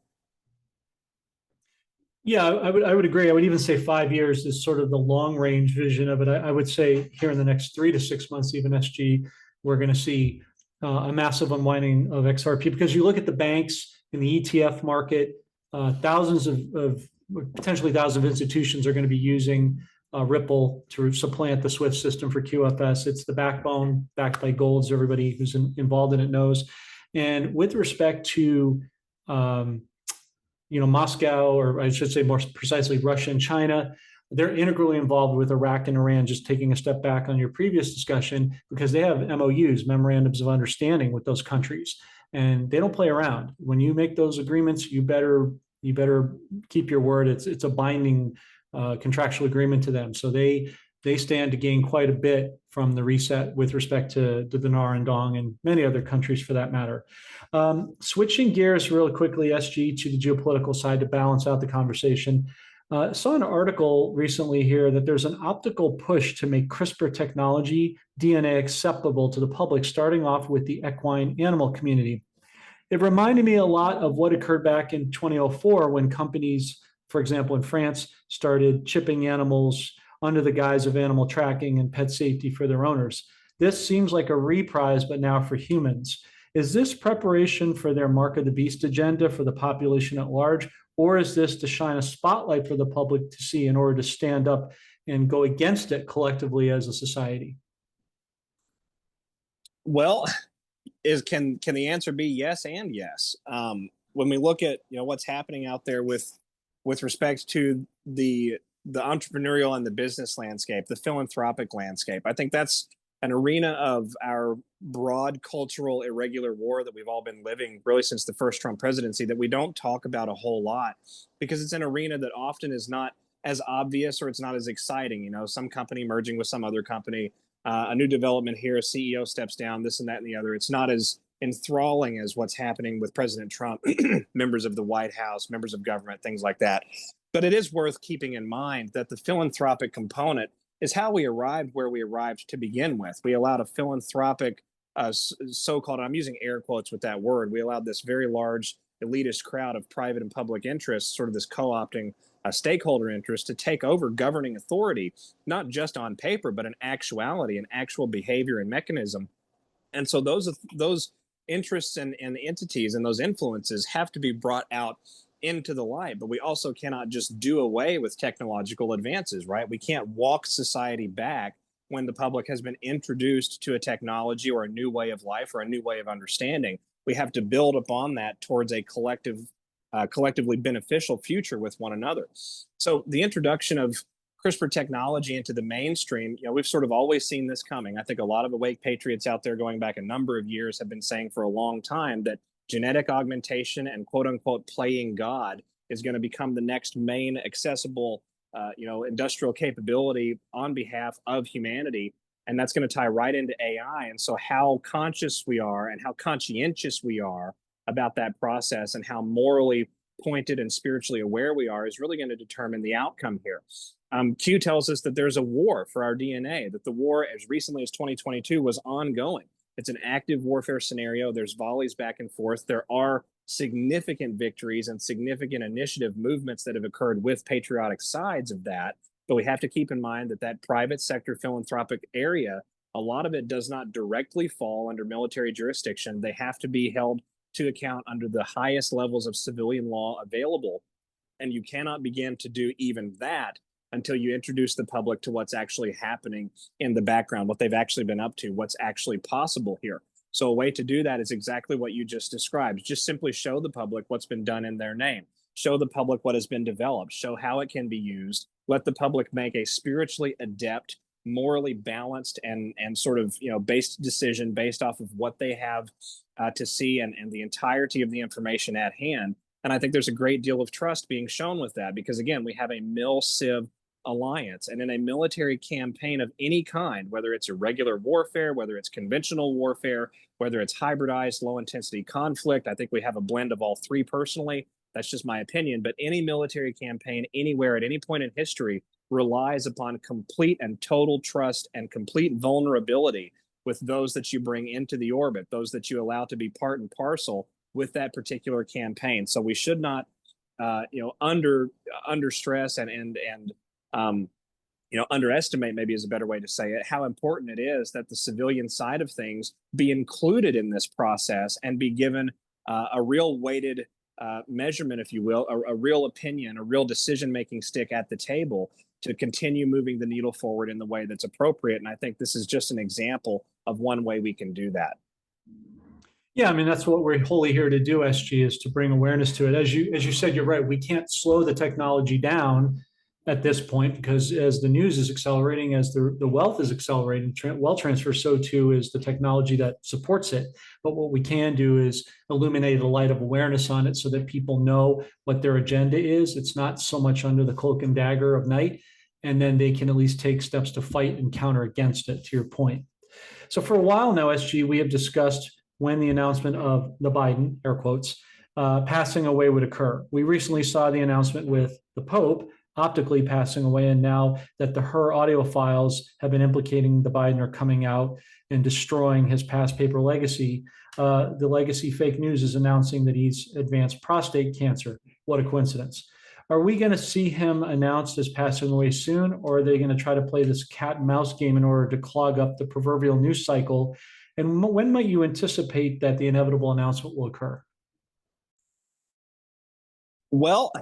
Yeah, I would agree. I would even say 5 years is sort of the long range vision of it. I would say here in the next 3 to 6 months, even SG, we're going to see a massive unwinding of XRP, because you look at the banks in the ETF market, thousands of potentially thousands of institutions are going to be using Ripple to supplant the SWIFT system for QFS. It's the backbone, backed by gold, as everybody who's involved in it knows. And with respect to Moscow, or I should say more precisely Russia and China, they're integrally involved with Iraq and Iran, just taking a step back on your previous discussion, because they have MOUs, memorandums of understanding, with those countries, and they don't play around. When you make those agreements, you better keep your word. It's a binding contractual agreement to them. So they stand to gain quite a bit from the reset with respect to the dinar and dong and many other countries for that matter. Switching gears really quickly, SG, to the geopolitical side to balance out the conversation. Saw an article recently here that there's an optical push to make CRISPR technology DNA acceptable to the public, starting off with the equine animal community. It reminded me a lot of what occurred back in 2004 when companies, for example, in France, started chipping animals under the guise of animal tracking and pet safety for their owners. This seems like a reprise, but now for humans. Is this preparation for their Mark of the Beast agenda for the population at large, or is this to shine a spotlight for the public to see in order to stand up and go against it collectively as a society? Well, can the answer be yes and yes? When we look at what's happening out there with respect to the entrepreneurial and the business landscape, the philanthropic landscape, I think that's an arena of our broad cultural irregular war that we've all been living really since the first Trump presidency, that we don't talk about a whole lot, because it's an arena that often is not as obvious, or it's not as exciting. Some company merging with some other company, a new development here, a CEO steps down, this and that and the other. It's not as enthralling as what's happening with President Trump, members of the White House, members of government, things like that. But it is worth keeping in mind that the philanthropic component is how we arrived where we arrived to begin with. We allowed a philanthropic, so-called, I'm using air quotes with that word, we allowed this very large elitist crowd of private and public interests, sort of this co-opting stakeholder interest, to take over governing authority, not just on paper, but in actuality, in actual behavior and mechanism. And so those interests and entities and those influences have to be brought out into the light. But we also cannot just do away with technological advances, right? We can't walk society back when the public has been introduced to a technology or a new way of life or a new way of understanding. We have to build upon that towards a collectively beneficial future with one another. So the introduction of CRISPR technology into the mainstream, we've sort of always seen this coming. I think a lot of awake patriots out there going back a number of years have been saying for a long time that genetic augmentation and quote unquote playing God is going to become the next main accessible, industrial capability on behalf of humanity. And that's going to tie right into AI. And so how conscious we are and how conscientious we are about that process and how morally pointed and spiritually aware we are is really going to determine the outcome here. Q tells us that there's a war for our DNA, that the war as recently as 2022 was ongoing. It's an active warfare scenario. There's volleys back and forth. There are significant victories and significant initiative movements that have occurred with patriotic sides of that. But we have to keep in mind that that private sector philanthropic area, a lot of it does not directly fall under military jurisdiction. They have to be held to account under the highest levels of civilian law available. And you cannot begin to do even that until you introduce the public to what's actually happening in the background, what they've actually been up to, what's actually possible here. So a way to do that is exactly what you just described. Just simply show the public what's been done in their name. Show the public what has been developed. Show how it can be used. Let the public make a spiritually adept, morally balanced, and sort of based decision based off of what they have to see and the entirety of the information at hand. And I think there's a great deal of trust being shown with that because, again, we have a mil-civ alliance. And in a military campaign of any kind, whether it's irregular warfare, whether it's conventional warfare, whether it's hybridized low-intensity conflict, I think we have a blend of all three personally. That's just my opinion. But any military campaign anywhere at any point in history relies upon complete and total trust and complete vulnerability with those that you bring into the orbit, those that you allow to be part and parcel with that particular campaign. So we should not, under stress and underestimate, maybe is a better way to say it, how important it is that the civilian side of things be included in this process and be given a real weighted measurement, if you will, a real opinion, a real decision-making stick at the table to continue moving the needle forward in the way that's appropriate. And I think this is just an example of one way we can do that. Yeah, I mean, that's what we're wholly here to do, SG, is to bring awareness to it. As you said, you're right. We can't slow the technology down at this point because as the news is accelerating, as the wealth is accelerating, wealth transfer, so too is the technology that supports it. But what we can do is illuminate a light of awareness on it so that people know what their agenda is. It's not so much under the cloak and dagger of night, and then they can at least take steps to fight and counter against it, to your point. So for a while now, SG, we have discussed when the announcement of the Biden, air quotes, passing away would occur. We recently saw the announcement with the Pope optically passing away, and now that her audio files have been implicating the Biden are coming out and destroying his past paper legacy, the legacy fake news is announcing that he's advanced prostate cancer. What a coincidence. Are we going to see him announced as passing away soon, or are they going to try to play this cat and mouse game in order to clog up the proverbial news cycle? And when might you anticipate that the inevitable announcement will occur? Well,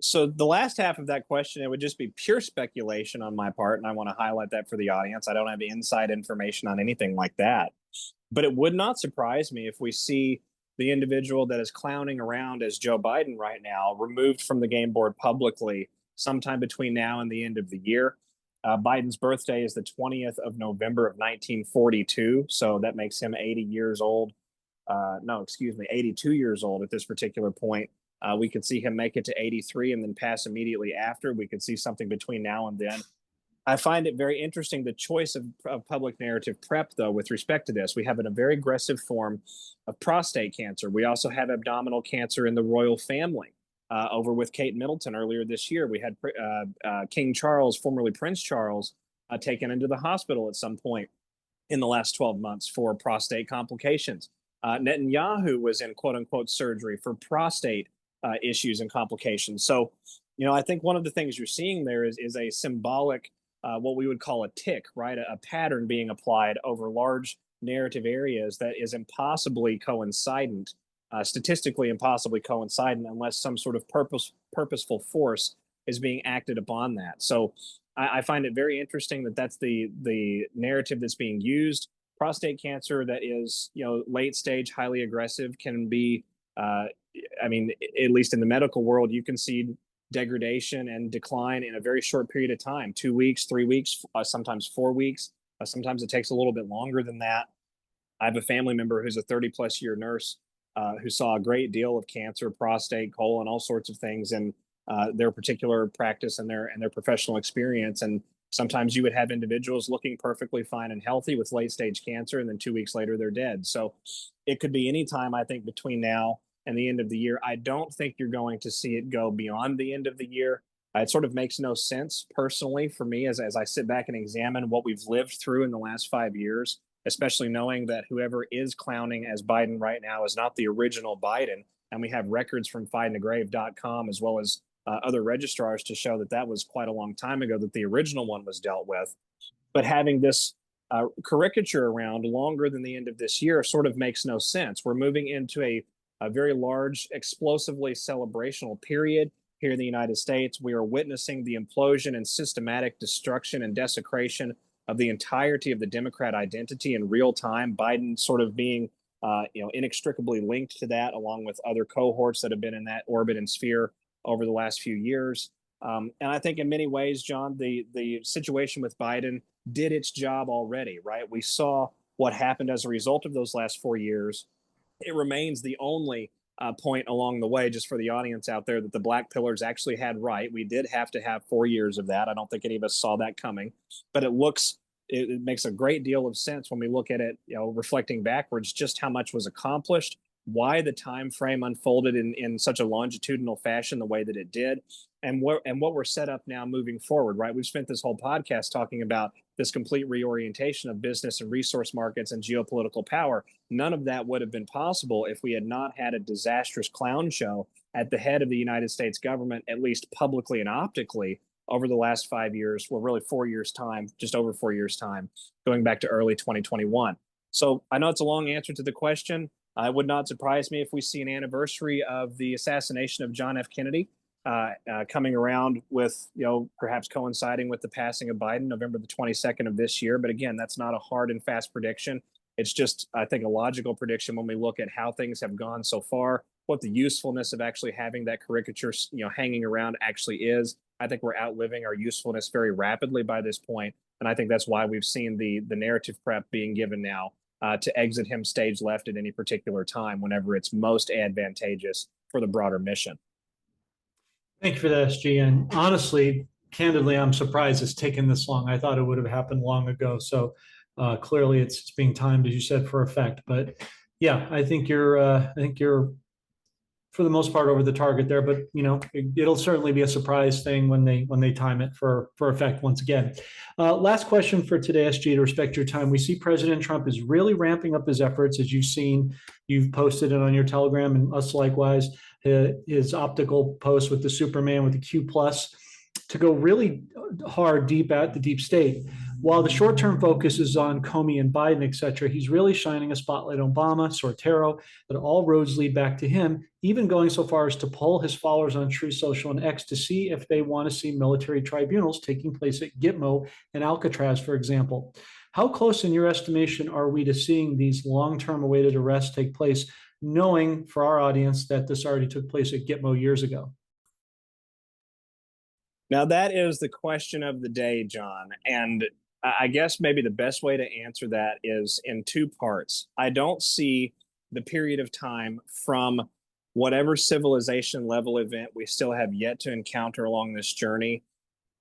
so the last half of that question, it would just be pure speculation on my part, and I want to highlight that for the audience. I don't have inside information on anything like that. But it would not surprise me if we see the individual that is clowning around as Joe Biden right now removed from the game board publicly sometime between now and the end of the year. Biden's birthday is the 20th of November of 1942, so that makes him 80 years old. 82 years old at this particular point. We could see him make it to 83 and then pass immediately after. We could see something between now and then. I find it very interesting, the choice of public narrative prep, though, with respect to this. We have a very aggressive form of prostate cancer. We also have abdominal cancer in the royal family. Over with Kate Middleton earlier this year, we had King Charles, formerly Prince Charles, taken into the hospital at some point in the last 12 months for prostate complications. Netanyahu was in quote unquote surgery for prostate issues and complications. So, I think one of the things you're seeing there is a symbolic, what we would call a tick, right? A pattern being applied over large narrative areas that is impossibly coincident. Statistically impossibly coincident unless some sort of purposeful force is being acted upon that. So I find it very interesting that that's the narrative that's being used. Prostate cancer that is, late stage, highly aggressive can be, at least in the medical world, you can see degradation and decline in a very short period of time, 2 weeks, 3 weeks, sometimes 4 weeks. Sometimes it takes a little bit longer than that. I have a family member who's a 30+ year nurse who saw a great deal of cancer, prostate, colon, all sorts of things in their particular practice and their professional experience. And sometimes you would have individuals looking perfectly fine and healthy with late stage cancer, and then 2 weeks later they're dead. So it could be any time, I think, between now and the end of the year. I don't think you're going to see it go beyond the end of the year. It sort of makes no sense personally for me as I sit back and examine what we've lived through in the last 5 years, especially knowing that whoever is clowning as Biden right now is not the original Biden. And we have records from FideTheGrave.com as well as other registrars to show that that was quite a long time ago that the original one was dealt with. But having this caricature around longer than the end of this year sort of makes no sense. We're moving into a very large, explosively celebrational period. here in the United States. We are witnessing the implosion and systematic destruction and desecration of the entirety of the Democrat identity in real time. Biden sort of being, inextricably linked to that, along with other cohorts that have been in that orbit and sphere over the last few years. And I think in many ways, John, the situation with Biden did its job already, right? We saw what happened as a result of those last 4 years. It remains the only point along the way, just for the audience out there, that the Black Pillars actually had right. We did have to have 4 years of that. I don't think any of us saw that coming, but it makes a great deal of sense when we look at it, reflecting backwards, just how much was accomplished, why the time frame unfolded in such a longitudinal fashion the way that it did, and what we're set up now moving forward, right? We've spent this whole podcast talking about this complete reorientation of business and resource markets and geopolitical power. None of that would have been possible if we had not had a disastrous clown show at the head of the United States government, at least publicly and optically, over the last 5 years, well, really 4 years' time, just over 4 years' time, going back to early 2021. So I know it's a long answer to the question. It would not surprise me if we see an anniversary of the assassination of John F. Kennedy coming around with, perhaps coinciding with the passing of Biden, November the 22nd of this year. But again, that's not a hard and fast prediction. It's just, I think, a logical prediction when we look at how things have gone so far, what the usefulness of actually having that caricature, hanging around actually is. I think we're outliving our usefulness very rapidly by this point. And I think that's why we've seen the narrative prep being given now to exit him stage left at any particular time, whenever it's most advantageous for the broader mission. Thank you for that, SG. And honestly, candidly, I'm surprised it's taken this long. I thought it would have happened long ago. So clearly, it's being timed, as you said, for effect. But yeah, I think you're for the most part over the target there. But it'll certainly be a surprise thing when they time it for effect once again. Last question for today, SG, to respect your time. We see President Trump is really ramping up his efforts, as you've posted it on your Telegram, and us likewise. His optical post with the Superman with the Q plus, to go really hard, deep at the deep state. While the short-term focus is on Comey and Biden, et cetera, he's really shining a spotlight on Obama, Sortero, that all roads lead back to him, even going so far as to poll his followers on Truth Social and X to see if they want to see military tribunals taking place at Gitmo and Alcatraz, for example. How close, in your estimation, are we to seeing these long-term awaited arrests take place, knowing for our audience that this already took place at Gitmo years ago? Now, that is the question of the day, John. And I guess maybe the best way to answer that is in two parts. I don't see the period of time from whatever civilization level event we still have yet to encounter along this journey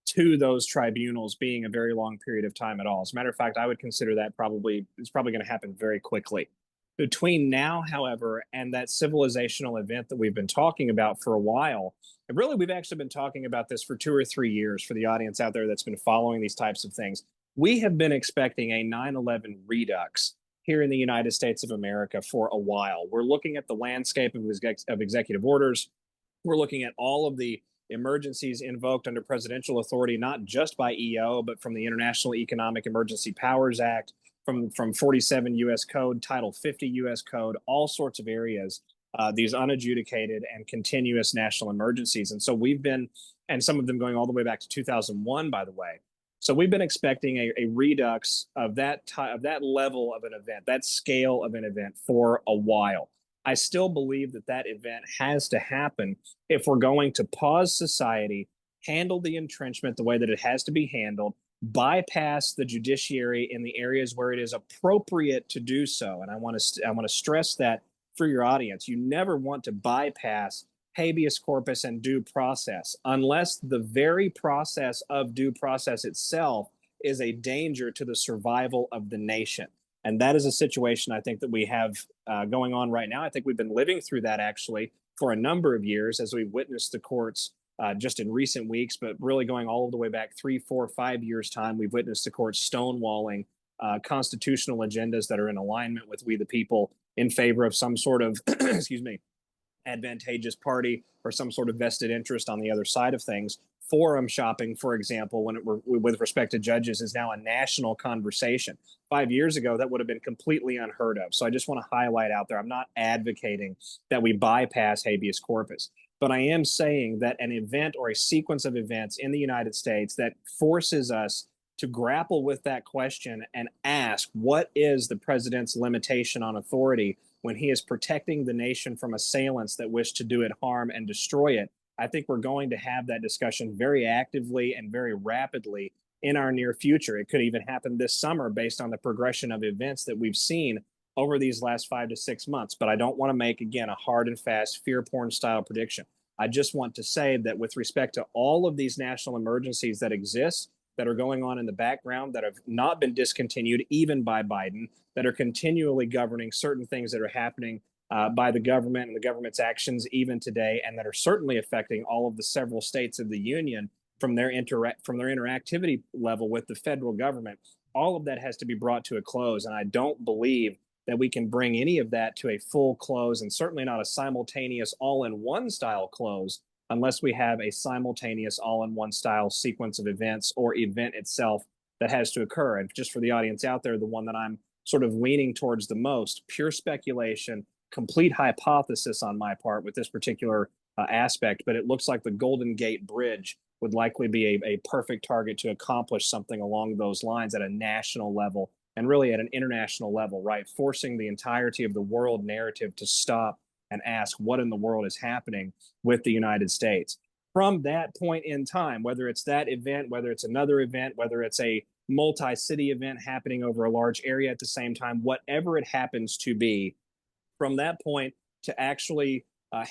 to those tribunals being a very long period of time at all. As a matter of fact, I would consider that it's probably going to happen very quickly. Between now, however, and that civilizational event that we've been talking about for a while, and really we've actually been talking about this for 2 or 3 years for the audience out there that's been following these types of things. We have been expecting a 9/11 redux here in the United States of America for a while. We're looking at the landscape of executive orders. We're looking at all of the emergencies invoked under presidential authority, not just by EO, but from the International Economic Emergency Powers Act, from 47 U.S. Code, Title 50 U.S. Code, all sorts of areas, these unadjudicated and continuous national emergencies. And so we've been, and some of them going all the way back to 2001, by the way. So we've been expecting a redux of that level of an event, that scale of an event for a while. I still believe that event has to happen if we're going to pause society, handle the entrenchment the way that it has to be handled, bypass the judiciary in the areas where it is appropriate to do so. And I want to stress that for your audience. You never want to bypass habeas corpus and due process unless the very process of due process itself is a danger to the survival of the nation. And that is a situation I think that we have going on right now. I think we've been living through that actually for a number of years as we've witnessed the courts just in recent weeks, but really going all the way back 3, 4, 5 years time. We've witnessed the courts stonewalling constitutional agendas that are in alignment with we the people in favor of some sort of, advantageous party or some sort of vested interest on the other side of things forum shopping, for example, with respect to judges, is now a national conversation. 5 years ago, that would have been completely unheard of. So I just want to highlight out there, I'm not advocating that we bypass habeas corpus, but I am saying that an event or a sequence of events in the United States that forces us to grapple with that question and ask, what is the president's limitation on authority when he is protecting the nation from assailants that wish to do it harm and destroy it? I think we're going to have that discussion very actively and very rapidly in our near future. It could even happen this summer based on the progression of events that we've seen over these last 5 to 6 months. But I don't want to make, again, a hard and fast fear porn style prediction. I just want to say that with respect to all of these national emergencies that exist, that are going on in the background, that have not been discontinued even by Biden, that are continually governing certain things that are happening by the government and the government's actions even today, and that are certainly affecting all of the several states of the union from their interactivity level with the federal government. All of that has to be brought to a close, and I don't believe that we can bring any of that to a full close, and certainly not a simultaneous all-in-one style close, unless we have a simultaneous all-in-one style sequence of events or event itself that has to occur. And just for the audience out there, the one that I'm sort of leaning towards the most, pure speculation, complete hypothesis on my part with this particular aspect, but it looks like the Golden Gate Bridge would likely be a perfect target to accomplish something along those lines at a national level and really at an international level, right? Forcing the entirety of the world narrative to stop and ask what in the world is happening with the United States. From that point in time, whether it's that event, whether it's another event, whether it's a multi-city event happening over a large area at the same time, whatever it happens to be, from that point to actually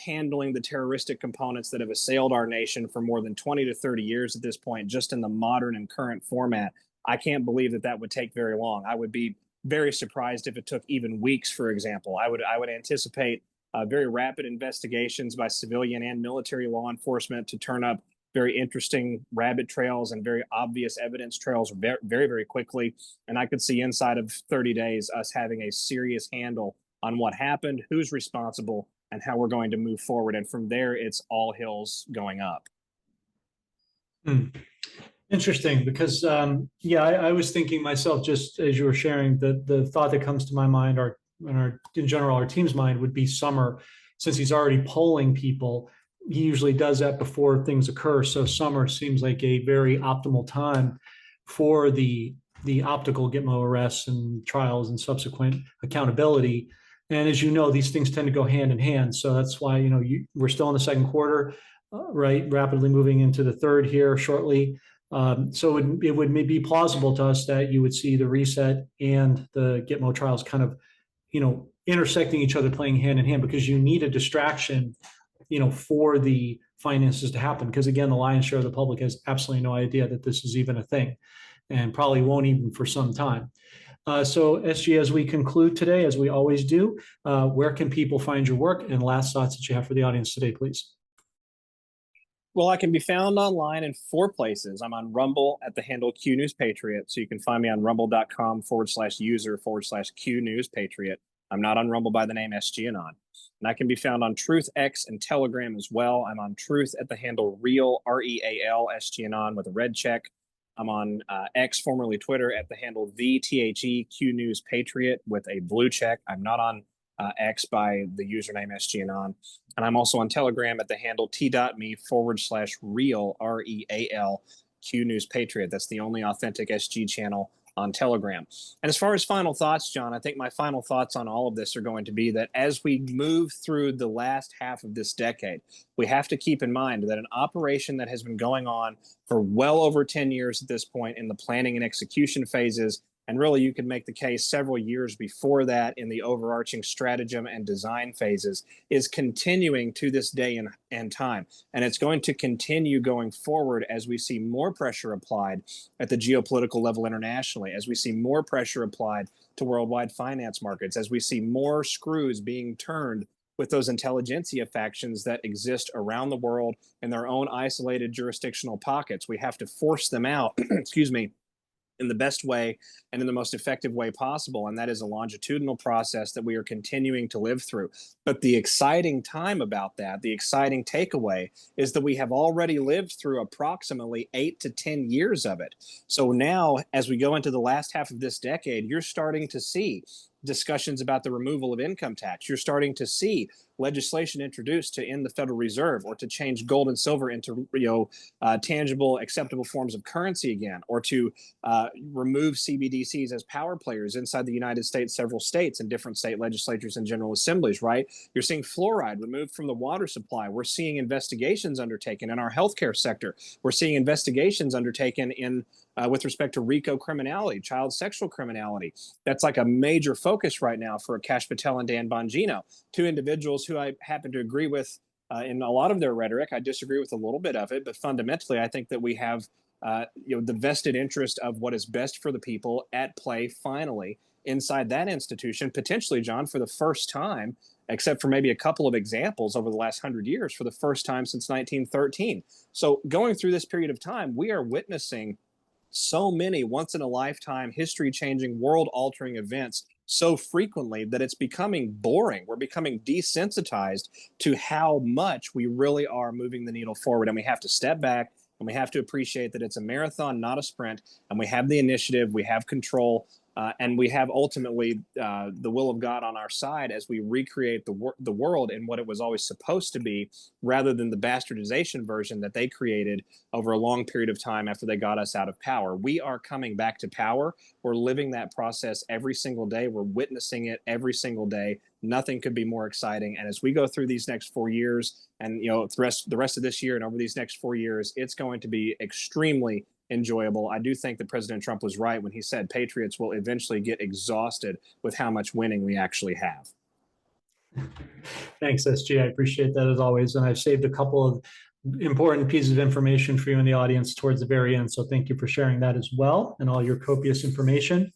handling the terroristic components that have assailed our nation for more than 20 to 30 years at this point, just in the modern and current format, I can't believe that would take very long. I would be very surprised if it took even weeks, for example. I would anticipate very rapid investigations by civilian and military law enforcement to turn up very interesting rabbit trails and very obvious evidence trails very, very, very quickly. And I could see inside of 30 days us having a serious handle on what happened, who's responsible, and how we're going to move forward. And from there, it's all hills going up. Interesting, because I was thinking myself, just as you were sharing, the thought that comes to my mind, in general, our team's mind, would be summer. Since he's already polling people, he usually does that before things occur. So summer seems like a very optimal time for the optical Gitmo arrests and trials and subsequent accountability. And as you know, these things tend to go hand in hand. So that's why, we're still in the second quarter, right? Rapidly moving into the third here shortly. So it would be plausible to us that you would see the reset and the Gitmo trials kind of, intersecting each other, playing hand in hand, because you need a distraction, for the finances to happen. Because again, the lion's share of the public has absolutely no idea that this is even a thing, and probably won't even for some time. So SG, as we conclude today, as we always do, where can people find your work, and last thoughts that you have for the audience today, please? Well, I can be found online in 4 places. I'm on Rumble at the handle Q News Patriot. So you can find me on rumble.com/user/Q News Patriot. I'm not on Rumble by the name SG Anon. And I can be found on Truth, X, and Telegram as well. I'm on Truth at the handle Real, REAL, SG Anon with a red check. I'm on X, formerly Twitter, at the handle THEQ News Patriot with a blue check. I'm not on X by the username SG Anon. And I'm also on Telegram at the handle t.me/real, REAL, Q News Patriot. That's the only authentic SG channel on Telegram. And as far as final thoughts, John, I think my final thoughts on all of this are going to be that as we move through the last half of this decade, we have to keep in mind that an operation that has been going on for well over 10 years at this point in the planning and execution phases, and really you could make the case several years before that in the overarching stratagem and design phases, is continuing to this day and time. And it's going to continue going forward as we see more pressure applied at the geopolitical level internationally, as we see more pressure applied to worldwide finance markets, as we see more screws being turned with those intelligentsia factions that exist around the world in their own isolated jurisdictional pockets. We have to force them out, excuse me, in the best way and in the most effective way possible. And that is a longitudinal process that we are continuing to live through. But the exciting time about that, the exciting takeaway, is that we have already lived through approximately 8 to 10 years of it. So now, as we go into the last half of this decade, you're starting to see discussions about the removal of income tax. You're starting to see legislation introduced to end the Federal Reserve, or to change gold and silver into tangible, acceptable forms of currency again, or to remove CBDCs as power players inside the United States, several states and different state legislatures and general assemblies, right? You're seeing fluoride removed from the water supply. We're seeing investigations undertaken in our healthcare sector. We're seeing investigations undertaken in with respect to RICO criminality, child sexual criminality. That's like a major focus right now for Kash Patel and Dan Bongino, two individuals who I happen to agree with in a lot of their rhetoric. I disagree with a little bit of it, but fundamentally, I think that we have the vested interest of what is best for the people at play finally inside that institution, potentially, John, for the first time, except for maybe a couple of examples over the last 100 years, for the first time since 1913. So going through this period of time, we are witnessing so many once-in-a-lifetime, history-changing, world-altering events so frequently that it's becoming boring. We're becoming desensitized to how much we really are moving the needle forward. And we have to step back and we have to appreciate that it's a marathon, not a sprint. And we have the initiative, we have control, and we have ultimately the will of God on our side as we recreate the world in what it was always supposed to be, rather than the bastardization version that they created over a long period of time after they got us out of power. We are coming back to power. We're living that process every single day. We're witnessing it every single day. Nothing could be more exciting. And as we go through these next 4 years, and the rest of this year and over these next 4 years, it's going to be extremely enjoyable. I do think that President Trump was right when he said patriots will eventually get exhausted with how much winning we actually have. Thanks, SG. I appreciate that as always. And I've saved a couple of important pieces of information for you in the audience towards the very end. So thank you for sharing that as well, and all your copious information.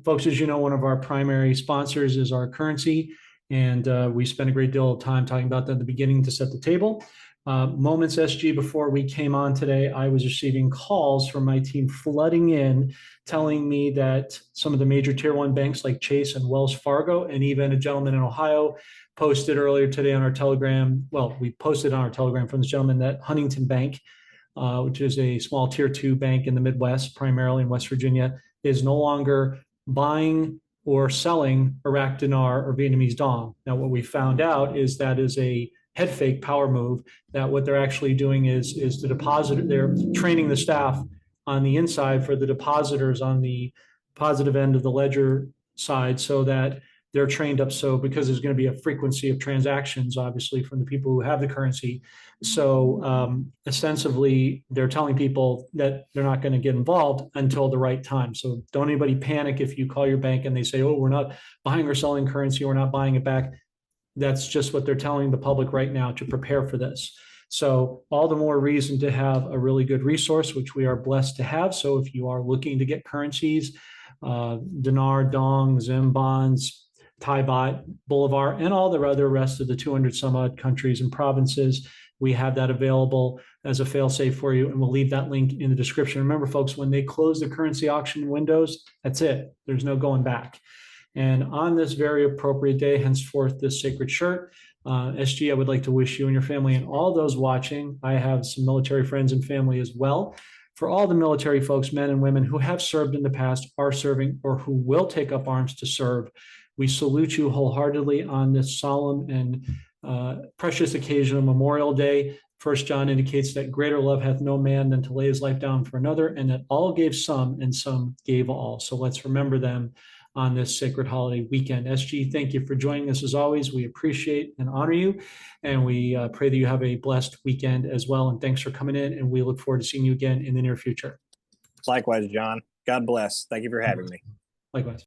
Folks, as you know, one of our primary sponsors is our currency. And we spent a great deal of time talking about that at the beginning to set the table. Moments, SG, before we came on today, I was receiving calls from my team flooding in, telling me that some of the major tier one banks like Chase and Wells Fargo, and even a gentleman in Ohio posted earlier today on our Telegram. Well, we posted on our Telegram from this gentleman that Huntington Bank, which is a small tier two bank in the Midwest, primarily in West Virginia, is no longer buying or selling Iraq dinar or Vietnamese dong. Now, what we found out is that is a head fake power move, that what they're actually doing is the depositor, they're training the staff on the inside for the depositors on the positive end of the ledger side, so that they're trained up. So because there's going to be a frequency of transactions, obviously, from the people who have the currency. So ostensibly, they're telling people that they're not going to get involved until the right time. So don't anybody panic if you call your bank and they say, oh, we're not buying or selling currency, we're not buying it back. That's just what they're telling the public right now to prepare for this. So all the more reason to have a really good resource, which we are blessed to have. So if you are looking to get currencies, dinar, dong, Zim bonds, Thai baht, Bolivar, and all the other rest of the 200 some odd countries and provinces, we have that available as a fail-safe for you. And we'll leave that link in the description. Remember, folks, when they close the currency auction windows, that's it. There's no going back. And on this very appropriate day, henceforth, this sacred shirt, SG, I would like to wish you and your family and all those watching. I have some military friends and family as well. For all the military folks, men and women who have served in the past, are serving, or who will take up arms to serve, we salute you wholeheartedly on this solemn and precious occasion of Memorial Day. First John indicates that greater love hath no man than to lay his life down for another, and that all gave some and some gave all. So let's remember them on this sacred holiday weekend. SG, thank you for joining us as always. We appreciate and honor you, and we pray that you have a blessed weekend as well. And thanks for coming in, and we look forward to seeing you again in the near future. Likewise, John. God bless. Thank you for having me. Likewise.